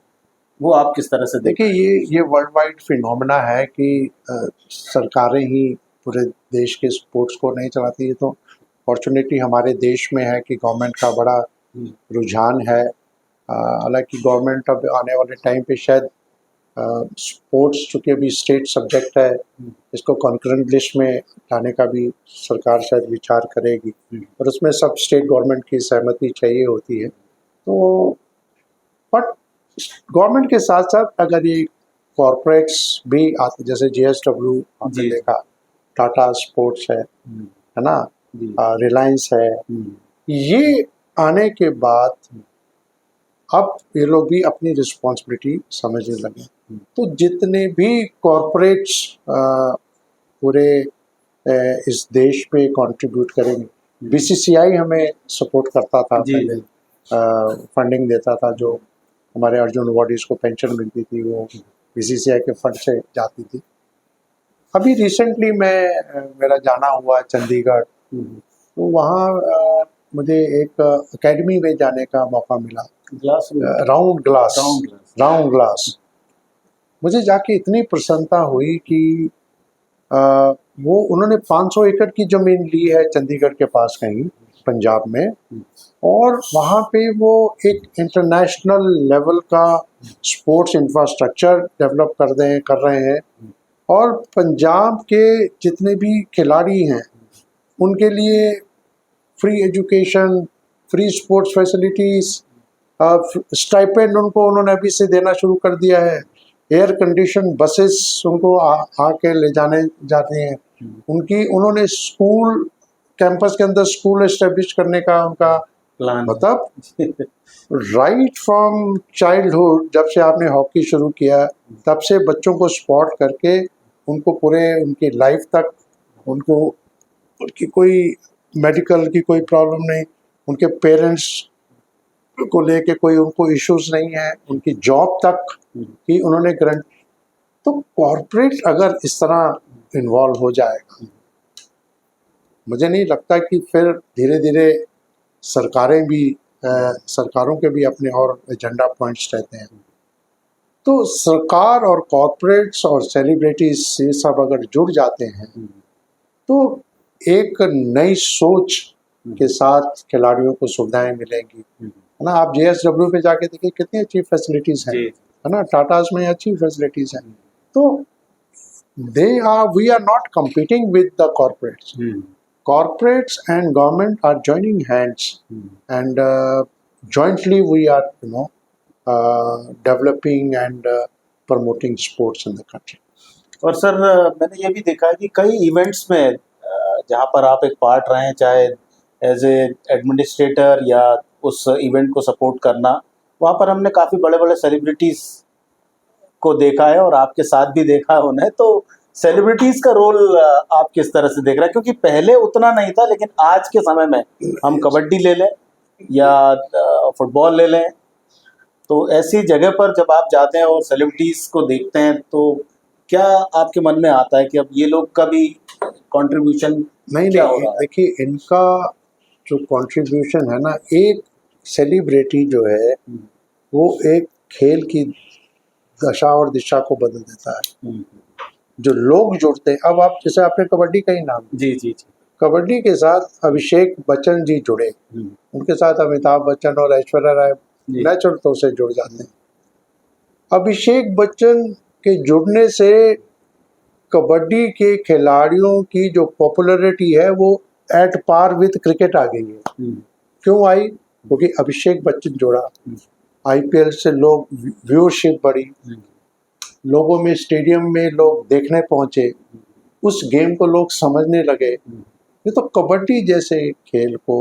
वो आप किस तरह से देखिए? देखिए, ये वर्ल्ड वाइड फिनोमेना है कि सरकारें ही पूरे देश के स्पोर्ट्स को नहीं चलाती है। तो फॉर्चुनेटली हमारे देश में है कि गवर्नमेंट का बड़ा रुझान है। हालांकि गवर्नमेंट अब आने वाले टाइम पे शायद स्पोर्ट्स चूँकि अभी स्टेट सब्जेक्ट है, इसको कॉन्करेंट लिस्ट में लाने का भी सरकार शायद विचार करेगी, और उसमें सब स्टेट गवर्नमेंट की सहमति चाहिए होती है। तो बट गवर्नमेंट के साथ साथ अगर ये कॉरपोरेट्स भी आते, जैसे JSW आपने जी। देखा, टाटा स्पोर्ट्स है ना, रिलायंस है, ये आने के बाद अब ये लोग भी अपनी रिस्पॉन्सिबिलिटी समझने लगे। तो जितने भी कॉरपोरेट्स पूरे इस देश पे कंट्रीब्यूट करेंगे, BCCI हमें सपोर्ट करता था जी। पहले, फंडिंग देता था, जो हमारे अर्जुन अवार्डीज को पेंशन मिलती थी वो BCCI के फंड से जाती थी। अभी रिसेंटली मेरा जाना हुआ चंडीगढ़, तो वहाँ मुझे एक एकेडमी में जाने का मौका मिला, राउंड ग्लास। मुझे जाके इतनी प्रसन्नता हुई कि वो उन्होंने 500 एकड़ की ज़मीन ली है चंडीगढ़ के पास कहीं पंजाब में, और वहाँ पे वो एक इंटरनेशनल लेवल का स्पोर्ट्स इंफ्रास्ट्रक्चर डेवलप कर रहे हैं, और पंजाब के जितने भी खिलाड़ी हैं उनके लिए free education, free sports facilities, stipend उनको उन्होंने अभी से देना शुरू कर दिया है, एयर कंडीशन बसेस उनको आके ले जाते हैं, उन्होंने स्कूल कैंपस के अंदर स्कूल एस्टेब्लिश करने का उनका प्लान, मतलब राइट फ्रॉम चाइल्डहुड, जब से आपने हॉकी शुरू किया तब से बच्चों को स्पॉट करके उनको पूरे उनकी लाइफ तक उनकी कोई मेडिकल की कोई प्रॉब्लम नहीं, उनके पेरेंट्स को लेके कोई उनको इश्यूज नहीं है, उनकी जॉब तक कि उन्होंने ग्रंट। तो कॉरपोरेट अगर इस तरह इन्वॉल्व हो जाएगा, मुझे नहीं लगता कि फिर धीरे धीरे सरकारों के भी अपने और एजेंडा पॉइंट्स रहते हैं। तो सरकार और कॉरपोरेट्स और सेलिब्रिटीज ये सब अगर जुड़ जाते हैं तो एक नई सोच के साथ खिलाड़ियों को सुविधाएं मिलेंगी, है ना। आप JSW पे जाके देखिए कितनी अच्छी फैसिलिटीज हैं, है ना, टाटाज में अच्छी फैसिलिटीज हैं। तो we are not competing with the corporates. Corporates and government are joining hands, and jointly we are developing and promoting sports in the country. और सर मैंने ये भी देखा है कि कई इवेंट्स में जहाँ पर आप एक पार्ट रहे हैं, चाहे एज ए एडमिनिस्ट्रेटर या उस इवेंट को सपोर्ट करना, वहाँ पर हमने काफ़ी बड़े बड़े सेलिब्रिटीज़ को देखा है और आपके साथ भी देखा है उन्हें। तो सेलिब्रिटीज़ का रोल आप किस तरह से देख रहे हैं? क्योंकि पहले उतना नहीं था, लेकिन आज के समय में हम कबड्डी ले लें या फुटबॉल ले लें, तो ऐसी जगह पर जब आप जाते हैं और सेलिब्रिटीज़ को देखते हैं तो क्या आपके मन में आता है कि अब ये लोग का भी कंट्रीब्यूशन नहीं, देखिए इनका जो कंट्रीब्यूशन है ना, एक सेलिब्रिटी जो है वो एक खेल की दशा और दिशा को बदल देता है। जो लोग जुड़ते हैं, अब आप जैसे आपने कबड्डी का ही नाम, जी, कबड्डी के साथ अभिषेक बच्चन जी जुड़े, उनके साथ अमिताभ बच्चन और ऐश्वर्या राय नेचुरल तौर से जुड़ जाते हैं। अभिषेक बच्चन के जुड़ने से कबड्डी के खिलाड़ियों की जो पॉपुलैरिटी है वो एट पार विद क्रिकेट आ गई है। क्यों आई? क्योंकि अभिषेक बच्चन जुड़ा, IPL से लोग व्यूअरशिप बढ़ी, लोगों में स्टेडियम में लोग देखने पहुंचे, उस गेम को लोग समझने लगे, ये तो कबड्डी जैसे खेल को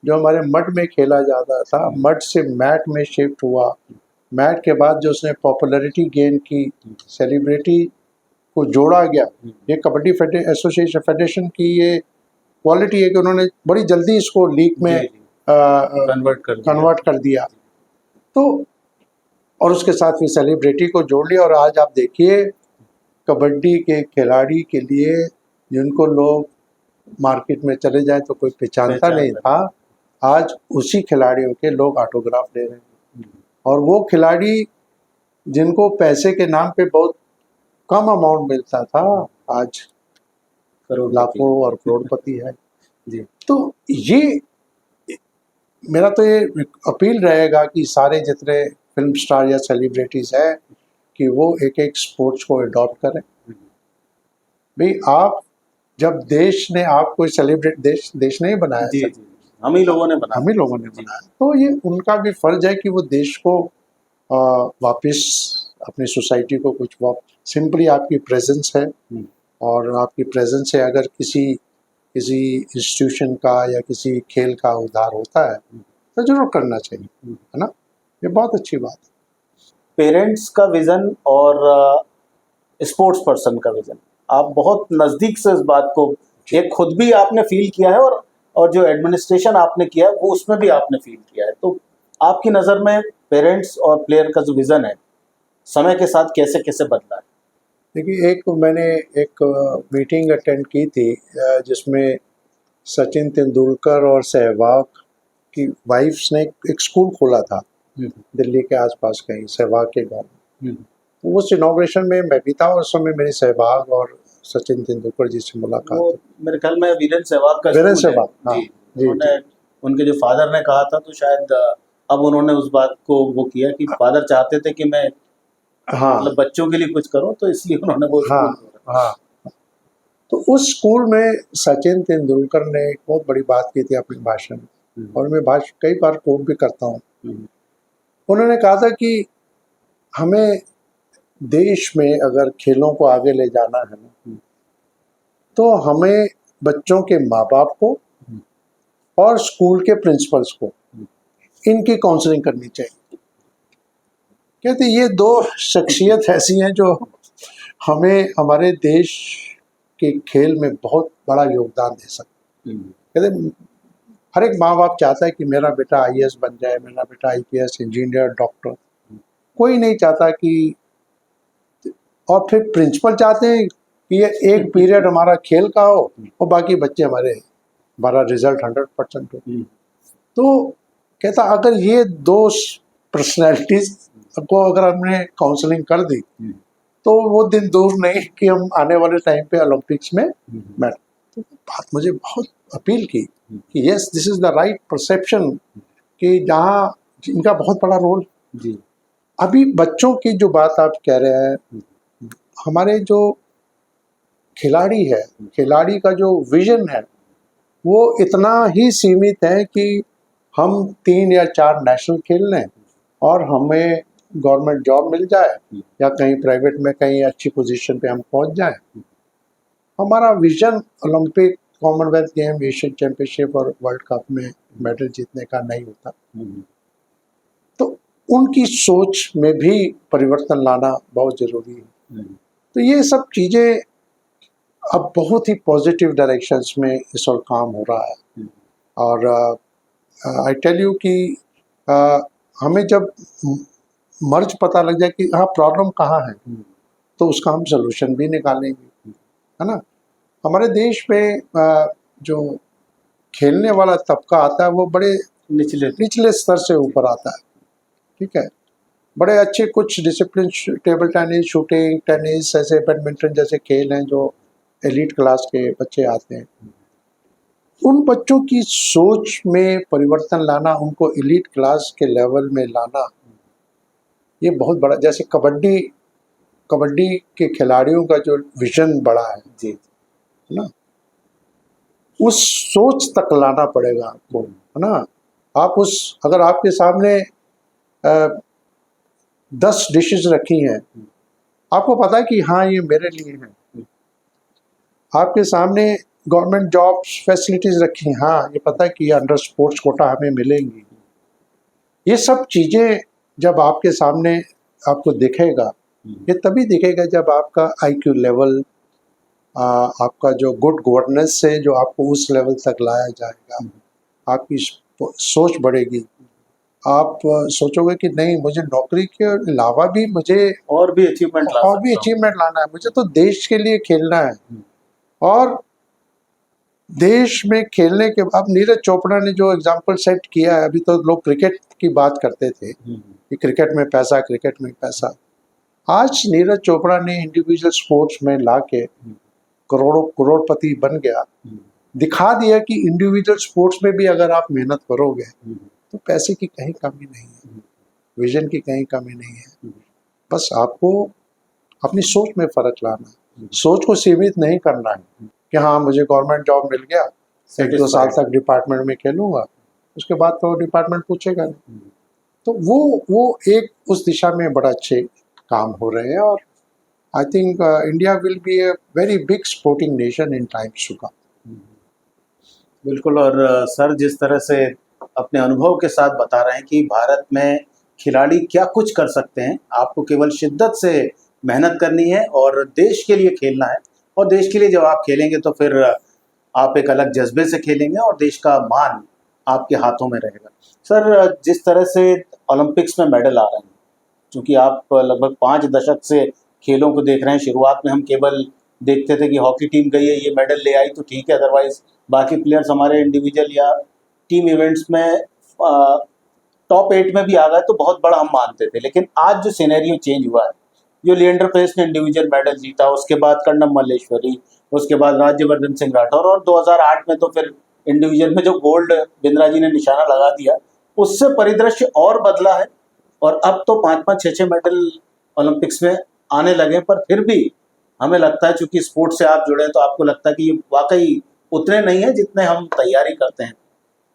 जो हमारे मड में खेला जाता था, मड से मैट में शिफ्ट हुआ, मैट के बाद जो उसने पॉपुलैरिटी गेन की, सेलिब्रिटी को जोड़ा गया। ये कबड्डी एसोसिएशन फेडरेशन की ये क्वालिटी है कि उन्होंने बड़ी जल्दी इसको लीग में कन्वर्ट कर दिया। तो और उसके साथ फिर सेलिब्रिटी को जोड़ लिया, और आज आप देखिए कबड्डी के खिलाड़ी के लिए जिनको लोग मार्केट में चले जाए तो कोई पहचानता नहीं था, आज उसी खिलाड़ियों के लोग ऑटोग्राफ ले रहे हैं। और वो खिलाड़ी जिनको पैसे के नाम पे बहुत कम अमाउंट मिलता था, आज लाखों और करोड़पति है जी। तो ये मेरा तो ये अपील रहेगा कि सारे जितने फिल्म स्टार या सेलिब्रिटीज हैं कि वो एक एक स्पोर्ट्स को अडॉप्ट करें। भाई आप जब देश ने आपको सेलिब्रेट देश नहीं बनाया, जी, जी, हम ही लोगों ने बनाया, तो ये उनका भी फर्ज है कि वो देश को वापस अपनी सोसाइटी को कुछ सिंपली आपकी प्रेजेंस है, और आपकी प्रेजेंस से अगर किसी इंस्टीट्यूशन का या किसी खेल का उद्धार होता है तो जरूर करना चाहिए, है ना। ये बहुत अच्छी बात है। पेरेंट्स का विजन और स्पोर्ट्स पर्सन का विजन, आप बहुत नज़दीक से इस बात को एक खुद भी आपने फील किया है, और जो एडमिनिस्ट्रेशन आपने किया है वो उसमें भी आपने फील किया है। तो आपकी नज़र में पेरेंट्स और प्लेयर का जो विज़न है समय के साथ कैसे कैसे बदला है? देखिए, मैंने एक मीटिंग अटेंड की थी जिसमें सचिन तेंदुलकर और सहवाग की वाइफ्स ने एक स्कूल खोला था दिल्ली के आसपास कहीं, सहवाग के गाँव में। तो उस इनॉग्रेशन में मैं भी था, और उस समय मेरी सहवाग और सचिन तेंदुलकर जी से मुलाकात। मेरे ख्याल में वीरेंद्र सहवाग का वीरेंद्र सहवाग, हाँ जी, उनके जो फादर ने कहा था, तो शायद अब उन्होंने उस बात को वो किया कि फादर चाहते थे कि मैं मतलब बच्चों के लिए कुछ करूं, तो इसलिए उन्होंने वो तो उस स्कूल में सचिन तेंदुलकर ने एक बहुत बड़ी बात की थी अपने भाषण में, और मैं कई बार कोट भी करता हूँ। उन्होंने कहा था कि हमें देश में अगर खेलों को आगे ले जाना है ना, तो हमें बच्चों के माँ बाप को और स्कूल के प्रिंसिपल्स को इनकी काउंसलिंग करनी चाहिए। कहते ये दो शख्सियत ऐसी हैं जो हमें हमारे देश के खेल में बहुत बड़ा योगदान दे सकते। कहते हर एक माँ बाप चाहता है कि मेरा बेटा IAS बन जाए, मेरा बेटा IPS, इंजीनियर, डॉक्टर। कोई नहीं चाहता कि, और फिर प्रिंसिपल चाहते हैं कि ये एक पीरियड हमारा खेल का हो और बाकी बच्चे हमारा रिजल्ट 100% हो। तो कहता अगर ये दो पर्सनैलिटीज को अगर हमने काउंसलिंग कर दी तो वो दिन दूर नहीं कि हम आने वाले टाइम पे ओलंपिक्स में बैठ। तो बात मुझे बहुत अपील की कि yes, this is the right perception, कि जहाँ इनका बहुत बड़ा रोल जी। अभी बच्चों की जो बात आप कह रहे हैं, हमारे जो खिलाड़ी है, खिलाड़ी का जो विजन है वो इतना ही सीमित है कि हम 3 या 4 नेशनल खेल लें और हमें गवर्नमेंट जॉब मिल जाए, या कहीं प्राइवेट में कहीं अच्छी पोजीशन पे हम पहुंच जाएं। हमारा vision Olympic, Commonwealth game, Asian championship और वर्ल्ड कप में मेडल जीतने का नहीं होता। तो उनकी सोच में भी परिवर्तन लाना बहुत ज़रूरी है। तो ये सब चीज़ें अब बहुत ही पॉजिटिव डायरेक्शंस में इस वक्त काम हो रहा है। और आई टेल यू कि हमें जब मर्ज पता लग जाए कि हाँ प्रॉब्लम कहाँ है, तो उसका हम सलूशन भी निकालेंगे, है ना। हमारे देश में जो खेलने वाला तबका आता है वो बड़े निचले स्तर से ऊपर आता है, ठीक है। बड़े अच्छे कुछ discipline, table tennis, shooting, tennis, ऐसे बैडमिंटन जैसे खेल हैं जो एलीट क्लास के बच्चे आते हैं। उन बच्चों की सोच में परिवर्तन लाना, उनको एलीट क्लास के लेवल में लाना, ये बहुत बड़ा। जैसे कबड्डी के खिलाड़ियों का जो विजन बड़ा है जी, है ना, उस सोच तक लाना पड़ेगा आपको, है ना। आप अगर आपके सामने 10 डिशेस रखी हैं, आपको पता है कि हाँ ये मेरे लिए है। आपके सामने गवर्नमेंट जॉब्स फैसिलिटीज़ रखी, हाँ ये पता है कि अंडर स्पोर्ट्स कोटा हमें मिलेंगी। ये सब चीज़ें जब आपके सामने आपको दिखेगा, ये तभी दिखेगा जब आपका आईक्यू लेवल, आपका जो गुड गवर्नेंस से जो आपको उस लेवल तक लाया जाएगा, आपकी सोच बढ़ेगी। आप सोचोगे कि नहीं, मुझे नौकरी के अलावा भी मुझे और भी अचीवमेंट ला और भी सकता हूँ। अचीवमेंट लाना है, मुझे तो देश के लिए खेलना है। और देश में खेलने के बाद नीरज चोपड़ा ने जो एग्जाम्पल सेट किया है, अभी तो लोग क्रिकेट की बात करते थे कि क्रिकेट में पैसा, क्रिकेट में पैसा। आज नीरज चोपड़ा ने इंडिविजुअल स्पोर्ट्स में लाके करोड़पति बन गया, दिखा दिया कि इंडिविजुअल स्पोर्ट्स में भी अगर आप मेहनत करोगे तो पैसे की कहीं कमी नहीं है, विजन की कहीं कमी नहीं है। बस आपको अपनी सोच में फर्क लाना है, सोच को सीमित नहीं करना है कि हाँ मुझे गवर्नमेंट जॉब मिल गया, 1-2 साल तक डिपार्टमेंट में खेलूंगा, उसके बाद तो डिपार्टमेंट पूछेगा नहीं। तो वो एक उस दिशा में बड़ा अच्छे काम हो रहे हैं। और I think India will be a very big sporting nation in times to come. बिल्कुल। और सर जिस तरह से अपने अनुभव के साथ बता रहे हैं कि भारत में खिलाड़ी क्या कुछ कर सकते हैं, आपको केवल शिद्दत से मेहनत करनी है और देश के लिए खेलना है। और देश के लिए जब आप खेलेंगे तो फिर आप एक अलग जज्बे से खेलेंगे और देश का मान आपके हाथों में रहेगा। सर जिस तरह से ओलंपिक्स में मेडल आ रहे हैं, क्योंकि आप लगभग 5 दशक से खेलों को देख रहे हैं, शुरुआत में हम केवल देखते थे कि हॉकी टीम गई है, ये मेडल ले आई तो ठीक है, अदरवाइज बाकी प्लेयर्स हमारे इंडिविजुअल या टीम इवेंट्स में टॉप 8 में भी आ गए तो बहुत बड़ा हम मानते थे। लेकिन आज जो सिनेरियो चेंज हुआ है, जो लिएंडर पेस ने इंडिविजुअल मेडल जीता, उसके बाद कर्णम मल्लेश्वरी, उसके बाद राज्यवर्धन सिंह राठौर, और 2008 में तो फिर इंडिविजुअल में जो गोल्ड बिंद्रा जी ने निशाना लगा दिया, उससे परिदृश्य और बदला है। और अब तो 5-5, 6-6 मेडल ओलंपिक्स में आने लगे। पर फिर भी हमें लगता है, चूंकि स्पोर्ट्स से आप जुड़े हैं, तो आपको लगता है कि ये वाकई उतने नहीं है जितने हम तैयारी करते हैं।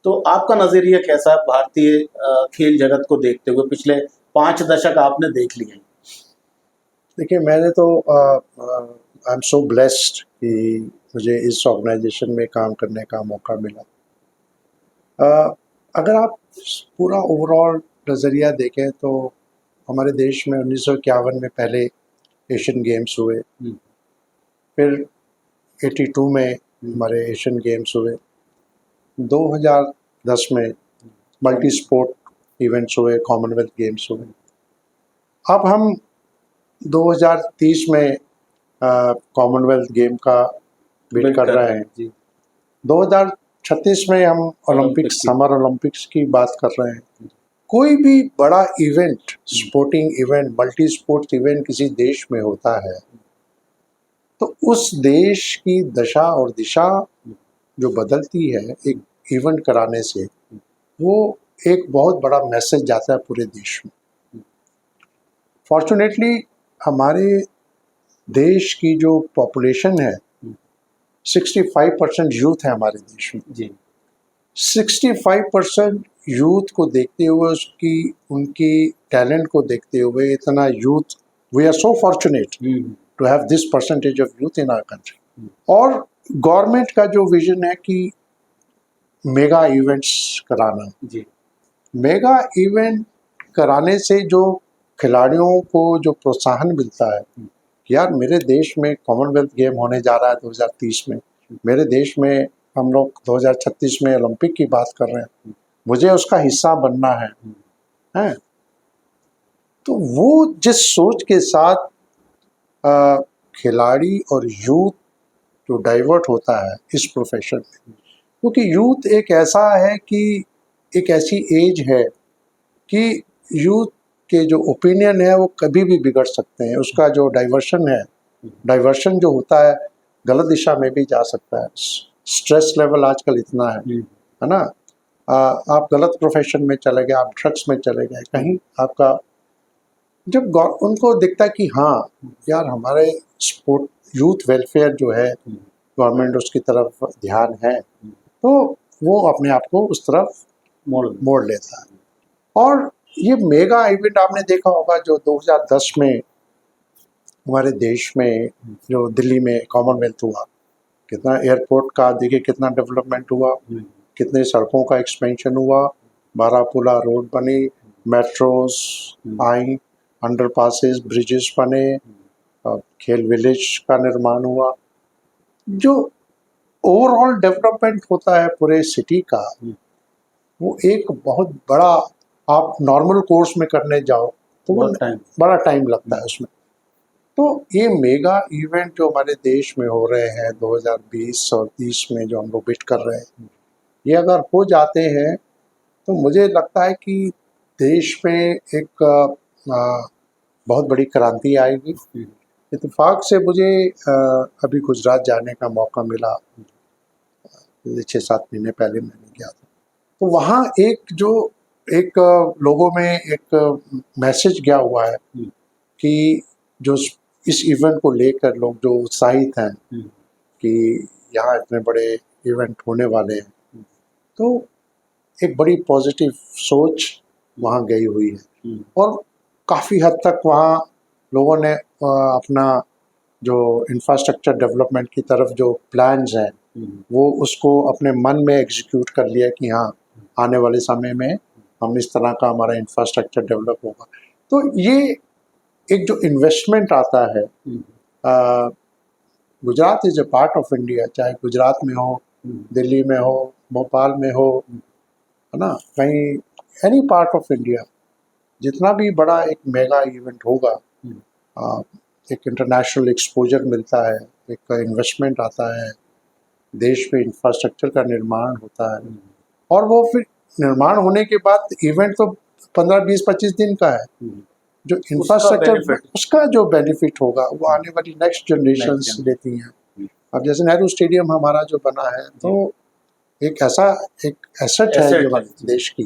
तो आपका नजरिया कैसा है भारतीय खेल जगत को देखते हुए? पिछले 5 दशक आपने देख लिए हैं। देखिए, मैंने तो आई एम सो ब्लेस्ड कि मुझे इस ऑर्गेनाइजेशन में काम करने का मौका मिला। अगर आप पूरा ओवरऑल नज़रिया देखें तो हमारे देश में 1951 में पहले एशियन गेम्स हुए, फिर 82 में हमारे एशियन गेम्स हुए, 2010 में मल्टी स्पोर्ट इवेंट्स हुए, कॉमनवेल्थ गेम्स हुए। अब हम 2030 में कॉमनवेल्थ गेम का बिड कर रहे हैं। 2036 में हम ओलंपिक्स, समर ओलंपिक्स की बात कर रहे हैं। कोई भी बड़ा event, sporting event, multi sports event किसी देश में होता है तो उस देश की दशा और दिशा जो बदलती है एक इवेंट कराने से, वो एक बहुत बड़ा मैसेज जाता है पूरे देश में। फॉर्चुनेटली हमारे देश की जो पॉपुलेशन है, 65% यूथ है हमारे देश में जी। 65% यूथ को देखते हुए, उनकी टैलेंट को देखते हुए, इतना youth, we are so fortunate to have this percentage of youth in our country. और गवर्नमेंट का जो विजन है कि मेगा इवेंट्स कराना, जी। मेगा इवेंट कराने से जो खिलाड़ियों को जो प्रोत्साहन मिलता है, यार मेरे देश में कॉमनवेल्थ गेम होने जा रहा है 2030 में, मेरे देश में हम लोग 2036 में ओलंपिक की बात कर रहे हैं, मुझे उसका हिस्सा बनना है। तो वो जिस सोच के साथ खिलाड़ी और यूथ जो डाइवर्ट होता है इस प्रोफेशन में, क्योंकि यूथ एक ऐसा है कि एक ऐसी एज है कि यूथ के जो ओपिनियन है वो कभी भी बिगड़ सकते हैं। उसका जो डाइवर्शन जो होता है गलत दिशा में भी जा सकता है। स्ट्रेस लेवल आजकल इतना है ना, आप गलत प्रोफेशन में चले गए, आप ड्रग्स में चले गए, कहीं आपका जब उनको दिखता है कि हाँ यार हमारे स्पोर्ट यूथ वेलफेयर जो है, गवर्नमेंट उसकी तरफ ध्यान है, तो वो अपने आप को उस तरफ मोड़ लेता है। और ये मेगा इवेंट आपने देखा होगा जो 2010 में हमारे देश में जो दिल्ली में कॉमनवेल्थ हुआ, कितना एयरपोर्ट का देखिए कितना डेवलपमेंट हुआ, कितने सड़कों का एक्सपेंशन हुआ, बारापुला रोड बनी, मेट्रोज आई, अंडरपासेस ब्रिजेस बने, खेल विलेज का निर्माण हुआ। जो ओवरऑल डेवलपमेंट होता है पूरे सिटी का, वो एक बहुत बड़ा, आप नॉर्मल कोर्स में करने जाओ तो वो बड़ा टाइम लगता है उसमें। तो ये मेगा इवेंट जो हमारे देश में हो रहे हैं 2020 और 30 में जो हम लोग विट कर रहे हैं, ये अगर हो जाते हैं तो मुझे लगता है कि देश में एक बहुत बड़ी क्रांति आएगी। इत्तेफाक से मुझे अभी गुजरात जाने का मौका मिला, 6-7 महीने पहले मैंने गया था। तो वहाँ एक लोगों में एक मैसेज गया हुआ है कि जो इस इवेंट को लेकर लोग जो उत्साहित हैं कि यहाँ इतने बड़े इवेंट होने वाले हैं, तो एक बड़ी पॉजिटिव सोच वहाँ गई हुई है। और काफ़ी हद तक वहाँ लोगों ने अपना जो इंफ्रास्ट्रक्चर डेवलपमेंट की तरफ जो प्लान्स हैं वो उसको अपने मन में एग्जीक्यूट कर लिया कि हाँ, आने वाले समय में हम इस तरह का हमारा इंफ्रास्ट्रक्चर डेवलप होगा। तो ये एक जो इन्वेस्टमेंट आता है, Gujarat is a part of India, चाहे गुजरात में हो, दिल्ली में हो, भोपाल में हो, है ना, कहीं एनी पार्ट ऑफ इंडिया, जितना भी बड़ा एक मेगा इवेंट होगा, एक इंटरनेशनल एक्सपोजर मिलता है, एक इन्वेस्टमेंट आता है, देश में इंफ्रास्ट्रक्चर का निर्माण होता है, और वो फिर निर्माण होने के बाद इवेंट तो 15, 20, 25 दिन का है। जो इंफ्रास्ट्रक्चर उसका जो बेनिफिट होगा वो आने वाली नेक्स्ट जनरेशन्स लेती हैं। अब जैसे नेहरू स्टेडियम हमारा जो बना है, तो एक एसेट है जो हमारे देश की,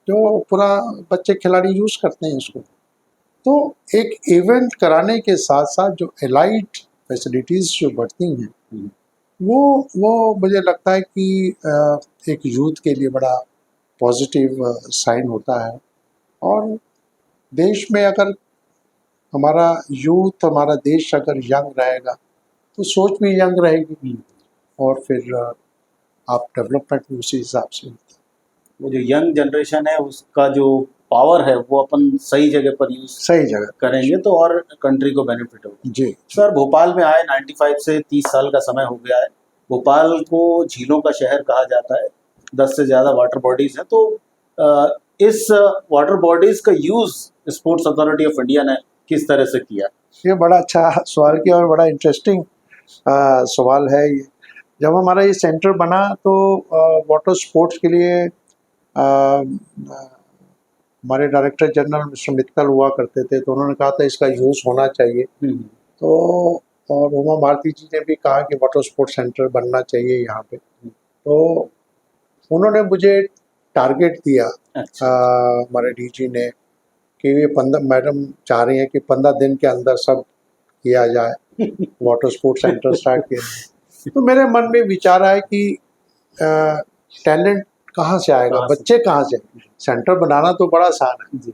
जो पूरा बच्चे खिलाड़ी यूज करते हैं इसको। तो एक इवेंट कराने के साथ साथ जो एलाइड फैसिलिटीज जो बढ़ती हैं, वो मुझे लगता है कि एक यूथ के लिए बड़ा पॉजिटिव साइन होता है। और देश में अगर हमारा यूथ, हमारा देश अगर यंग रहेगा तो सोच भी यंग रहेगी, और फिर आप डेवलपमेंट भी उसी हिसाब से होता है। वो जो यंग जनरेशन है उसका जो पावर है वो अपन सही जगह पर सही जगह करेंगे तो और कंट्री को बेनिफिट होगा। जी सर, भोपाल में आए 95 से 30 साल का समय हो गया है। भोपाल को झीलों का शहर कहा जाता है, 10 से ज़्यादा वाटर बॉडीज हैं। तो इस वाटर बॉडीज का use sports authority of India ने किस तरह से किया? ये बड़ा अच्छा सवाल किया और बड़ा इंटरेस्टिंग सवाल है ये। जब हमारा ये सेंटर बना तो वाटर स्पोर्ट्स के लिए हमारे डायरेक्टर जनरल मिस्टर मित्तल हुआ करते थे, तो उन्होंने कहा था इसका यूज़ होना चाहिए। तो और उमा भारती जी ने भी कहा कि वाटर स्पोर्ट्स सेंटर बनना चाहिए यहाँ पे। तो उन्होंने मुझे टारगेट दिया, हमारे डीजी ने, कि ये 15 मैडम चाह रही हैं कि 15 दिन के अंदर सब किया जाए, वाटर स्पोर्ट्स सेंटर स्टार्ट किया। तो मेरे मन में विचार आया कि टैलेंट कहाँ से आएगा, बच्चे कहाँ से, सेंटर बनाना तो बड़ा आसान है।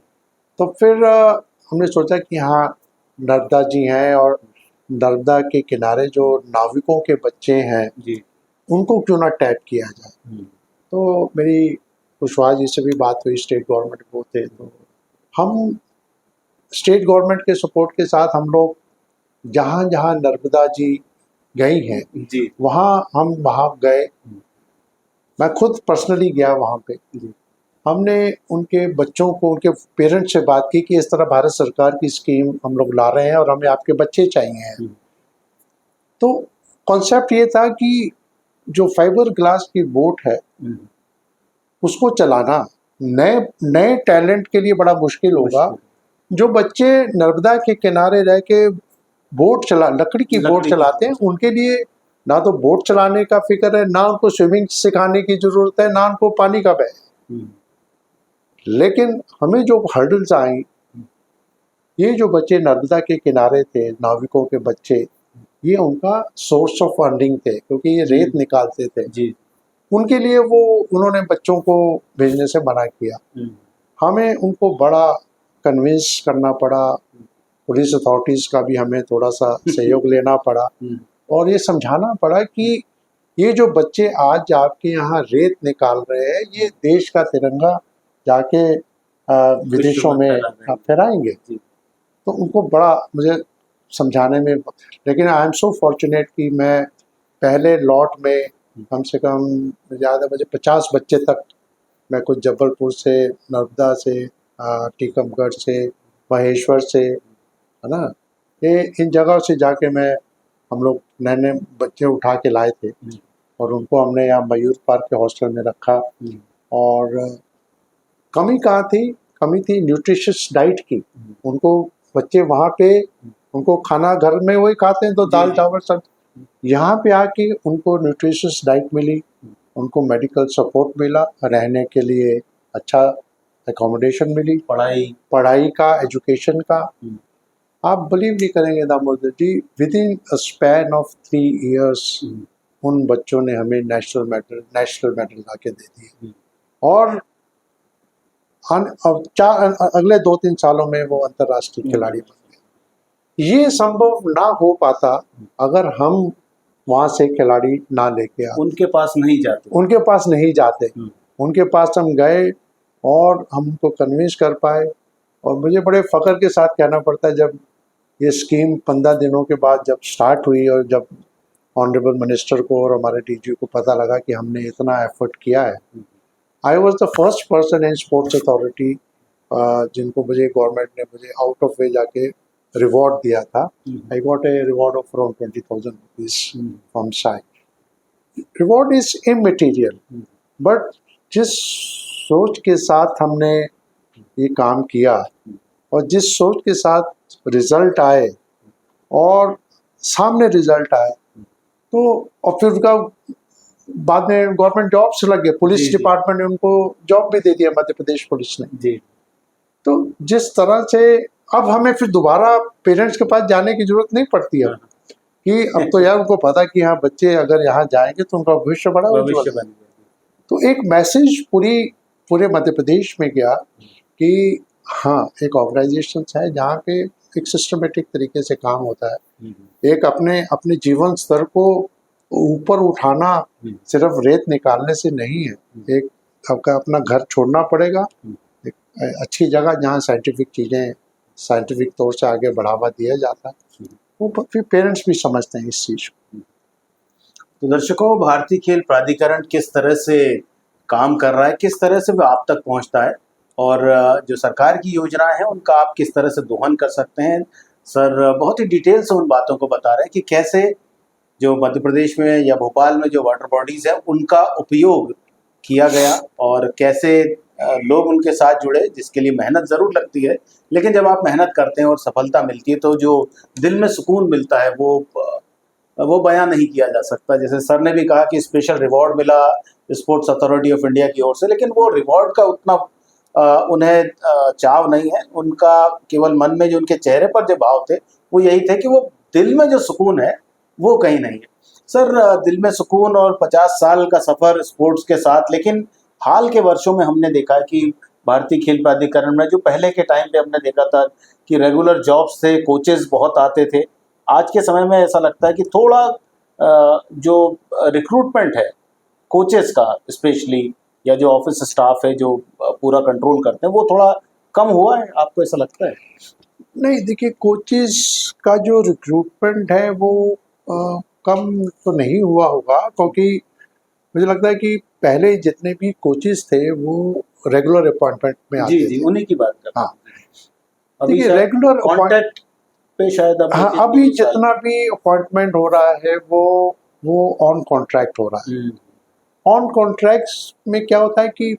तो फिर हमने सोचा कि हाँ, नर्मदा जी हैं और नर्मदा के किनारे जो नाविकों के बच्चे हैं उनको क्यों ना टैप किया जाए। तो मेरी कुशवाहा जी से भी बात हुई, स्टेट गवर्नमेंट को थे, तो हम स्टेट गवर्नमेंट के सपोर्ट के साथ हम लोग जहाँ जहाँ नर्मदा जी गई हैं हम वहाँ गए। मैं खुद पर्सनली गया वहाँ पे। हमने उनके बच्चों को, उनके पेरेंट्स से बात की कि इस तरह भारत सरकार की स्कीम हम लोग ला रहे हैं और हमें आपके बच्चे चाहिए हैं। तो कॉन्सेप्ट ये था कि जो फाइबर ग्लास की बोट है उसको चलाना नए टैलेंट के लिए बड़ा मुश्किल होगा। जो बच्चे नर्मदा के किनारे रह के लकड़ी की बोट चलाते हैं, उनके लिए ना तो बोट चलाने का फिक्र है, ना उनको स्विमिंग सिखाने की जरूरत है, ना उनको पानी का भय। लेकिन हमें जो हर्डल्स आई, ये जो बच्चे नर्मदा के किनारे थे, नाविकों के बच्चे, ये उनका सोर्स ऑफ अर्निंग थे, क्योंकि ये रेत निकालते थे। उनके लिए उन्होंने बच्चों को भेजने से मना किया। हमें उनको बड़ा कन्विंस करना पड़ा, पुलिस अथॉरिटीज़ का भी हमें थोड़ा सा सहयोग लेना पड़ा। और ये समझाना पड़ा कि ये जो बच्चे आज आपके यहाँ रेत निकाल रहे हैं, ये देश का तिरंगा जाके विदेशों में फहराएंगे। तो उनको बड़ा मुझे समझाने में, लेकिन आई एम सो फॉर्चुनेट कि मैं पहले लॉट में कम से कम ज़्यादा मुझे 50 बच्चे तक, मैं कुछ जबलपुर से, नर्मदा से, टीकमगढ़ से, महेश्वर से, है ना, ये इन जगहों से जाके हम लोग नए नए बच्चे उठा के लाए थे और उनको हमने यहाँ मयूर पार्क के हॉस्टल में रखा। और कमी कहाँ थी? कमी थी न्यूट्रिशियस डाइट की। उनको बच्चे वहाँ पे, उनको खाना घर में वही खाते हैं तो दाल चावल सब, यहाँ पे आके उनको न्यूट्रिशियस डाइट मिली, उनको मेडिकल सपोर्ट मिला, रहने के लिए अच्छा एकोमोडेशन मिली, पढ़ाई का, एजुकेशन का। आप बिलीव नहीं करेंगे Damodar ji, with in a span of 3 years उन बच्चों ने हमें नेशनल मेडल ला के दे दिए। और अगले 2-3 सालों में वो अंतर्राष्ट्रीय खिलाड़ी बन गए। ये संभव ना हो पाता अगर हम वहाँ से खिलाड़ी ना लेके आते, उनके पास नहीं जाते। उनके पास हम गए और हम उनको कन्विंस कर पाए। और मुझे बड़े फ़ख्र के साथ कहना पड़ता है, जब ये स्कीम 15 दिनों के बाद जब स्टार्ट हुई और जब ऑनरेबल मिनिस्टर को और हमारे डीजी को पता लगा कि हमने इतना एफर्ट किया है, I was the first person in sports authority जिनको मुझे गवर्नमेंट ने मुझे आउट ऑफ वे जाके रिवॉर्ड दिया था। I got a reward of around 20,000 rupees from Sai. Reward is immaterial, but जिस सोच के साथ हमने ये काम किया और जिस सोच के साथ रिजल्ट आए और सामने रिजल्ट आए, तो और फिर उनका बाद में गवर्नमेंट जॉब्स लग गए। पुलिस डिपार्टमेंट ने उनको जॉब भी दे दिया, मध्य प्रदेश पुलिस ने। तो जिस तरह से अब हमें फिर दोबारा पेरेंट्स के पास जाने की जरूरत नहीं पड़ती है कि अब तो यार उनको पता कि हाँ बच्चे अगर यहाँ जाएंगे तो उनका भविष्य बड़ा उज्ज्वल है। तो एक मैसेज पूरे मध्य प्रदेश में गया कि हाँ, एक ऑर्गेनाइजेशन है जहाँ पे एक सिस्टमेटिक तरीके से काम होता है। एक अपने जीवन स्तर को ऊपर उठाना सिर्फ रेत निकालने से नहीं है। एक आपका अपना घर छोड़ना पड़ेगा, एक अच्छी जगह जहाँ साइंटिफिक चीज़ें साइंटिफिक तौर से आगे बढ़ावा दिया जाता है, वो फिर पेरेंट्स भी समझते हैं इस चीज़ को। तो दर्शकों, भारतीय खेल प्राधिकरण किस तरह से काम कर रहा है, किस तरह से वो आप तक पहुंचता है और जो सरकार की योजनाएं हैं उनका आप किस तरह से दोहन कर सकते हैं, सर बहुत ही डिटेल से उन बातों को बता रहे हैं कि कैसे जो मध्य प्रदेश में या भोपाल में जो वाटर बॉडीज़ हैं उनका उपयोग किया गया और कैसे लोग उनके साथ जुड़े, जिसके लिए मेहनत ज़रूर लगती है, लेकिन जब आप मेहनत करते हैं और सफलता मिलती है तो जो दिल में सुकून मिलता है वो बयां नहीं किया जा सकता। जैसे सर ने भी कहा कि स्पेशल रिवॉर्ड मिला स्पोर्ट्स अथॉरिटी ऑफ इंडिया की ओर से, लेकिन वो रिवॉर्ड का उतना उन्हें चाव नहीं है। उनका केवल मन में जो उनके चेहरे पर जो भाव थे वो यही थे कि वो दिल में जो सुकून है वो कहीं नहीं है। सर, दिल में सुकून और 50 साल का सफ़र स्पोर्ट्स के साथ, लेकिन हाल के वर्षों में हमने देखा है कि भारतीय खेल प्राधिकरण में जो पहले के टाइम पे हमने देखा था कि रेगुलर जॉब्स थे, कोचेस बहुत आते थे, आज के समय में ऐसा लगता है कि थोड़ा जो रिक्रूटमेंट है कोचेस का स्पेशली, या जो ऑफिस स्टाफ है जो पूरा कंट्रोल करते हैं, वो थोड़ा कम हुआ है, आपको ऐसा लगता है? नहीं, देखिए, कोचेस का जो रिक्रूटमेंट है वो कम तो नहीं हुआ होगा, क्योंकि मुझे लगता है कि पहले जितने भी कोचेस थे वो रेगुलर अपॉइंटमेंट में आते थे। उन्हीं की बात कर रहा हूं। हाँ, देखिए, रेगुलर कॉन्टैक्ट पे शायद अभी जितना भी अपॉइंटमेंट हो रहा है वो ऑन कॉन्ट्रैक्ट हो रहा है। ऑन कॉन्ट्रैक्ट्स में क्या होता है कि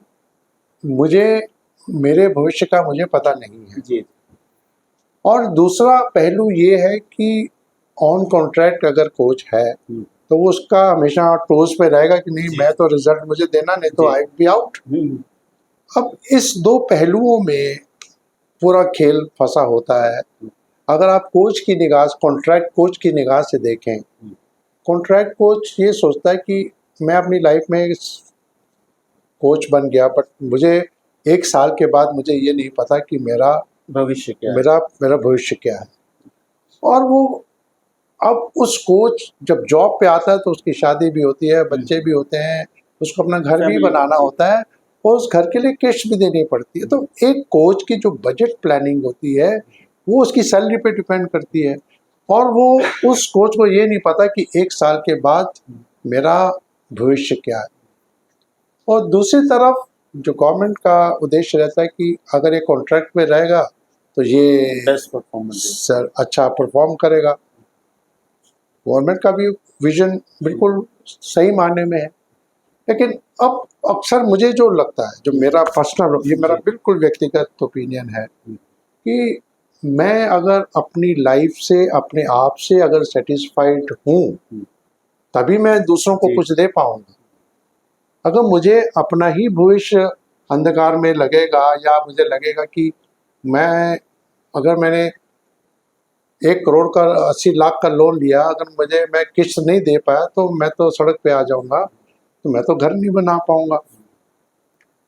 मेरे भविष्य का मुझे पता नहीं है जी। और दूसरा पहलू ये है कि ऑन कॉन्ट्रैक्ट अगर कोच है तो वो उसका हमेशा टोज पे रहेगा कि नहीं, मैं तो रिजल्ट मुझे देना, नहीं तो आई बी आउट। अब इस दो पहलुओं में पूरा खेल फंसा होता है। अगर आप कोच की निगाह, कॉन्ट्रैक्ट कोच की निगाह से देखें, कॉन्ट्रैक्ट कोच ये सोचता है कि मैं अपनी लाइफ में कोच बन गया, बट मुझे 1 साल के बाद मुझे ये नहीं पता कि मेरा भविष्य क्या है, और वो अब उस कोच जब जॉब पे आता है तो उसकी शादी भी होती है, बच्चे भी होते हैं, उसको अपना घर भी Family, बनाना जी। होता है और उस घर के लिए किश्त भी देनी पड़ती है। तो एक कोच की जो बजट प्लानिंग होती है वो उसकी सैलरी पे डिपेंड करती है और वो उस कोच को ये नहीं पता कि 1 साल के बाद मेरा भविष्य क्या है। और दूसरी तरफ जो गवर्नमेंट का उद्देश्य रहता है कि अगर ये कॉन्ट्रैक्ट में रहेगा तो ये बेस्ट परफॉर्मेंस। सर अच्छा परफॉर्म करेगा। गवर्नमेंट का भी विजन बिल्कुल सही मायने में है, लेकिन अब अक्सर मुझे जो लगता है, जो मेरा पर्सनल, ये मेरा बिल्कुल व्यक्तिगत ओपिनियन है कि मैं अगर अपनी लाइफ से, अपने आप से अगर सेटिस्फाइड हूँ तभी मैं दूसरों को जी। कुछ दे पाऊंगा। अगर मुझे अपना ही भविष्य अंधकार में लगेगा या मुझे लगेगा कि मैं, अगर मैंने 1 करोड़ का 80 लाख का लोन लिया, अगर मैं किस्त नहीं दे पाया तो मैं तो सड़क पे आ जाऊंगा, तो मैं तो घर नहीं बना पाऊंगा।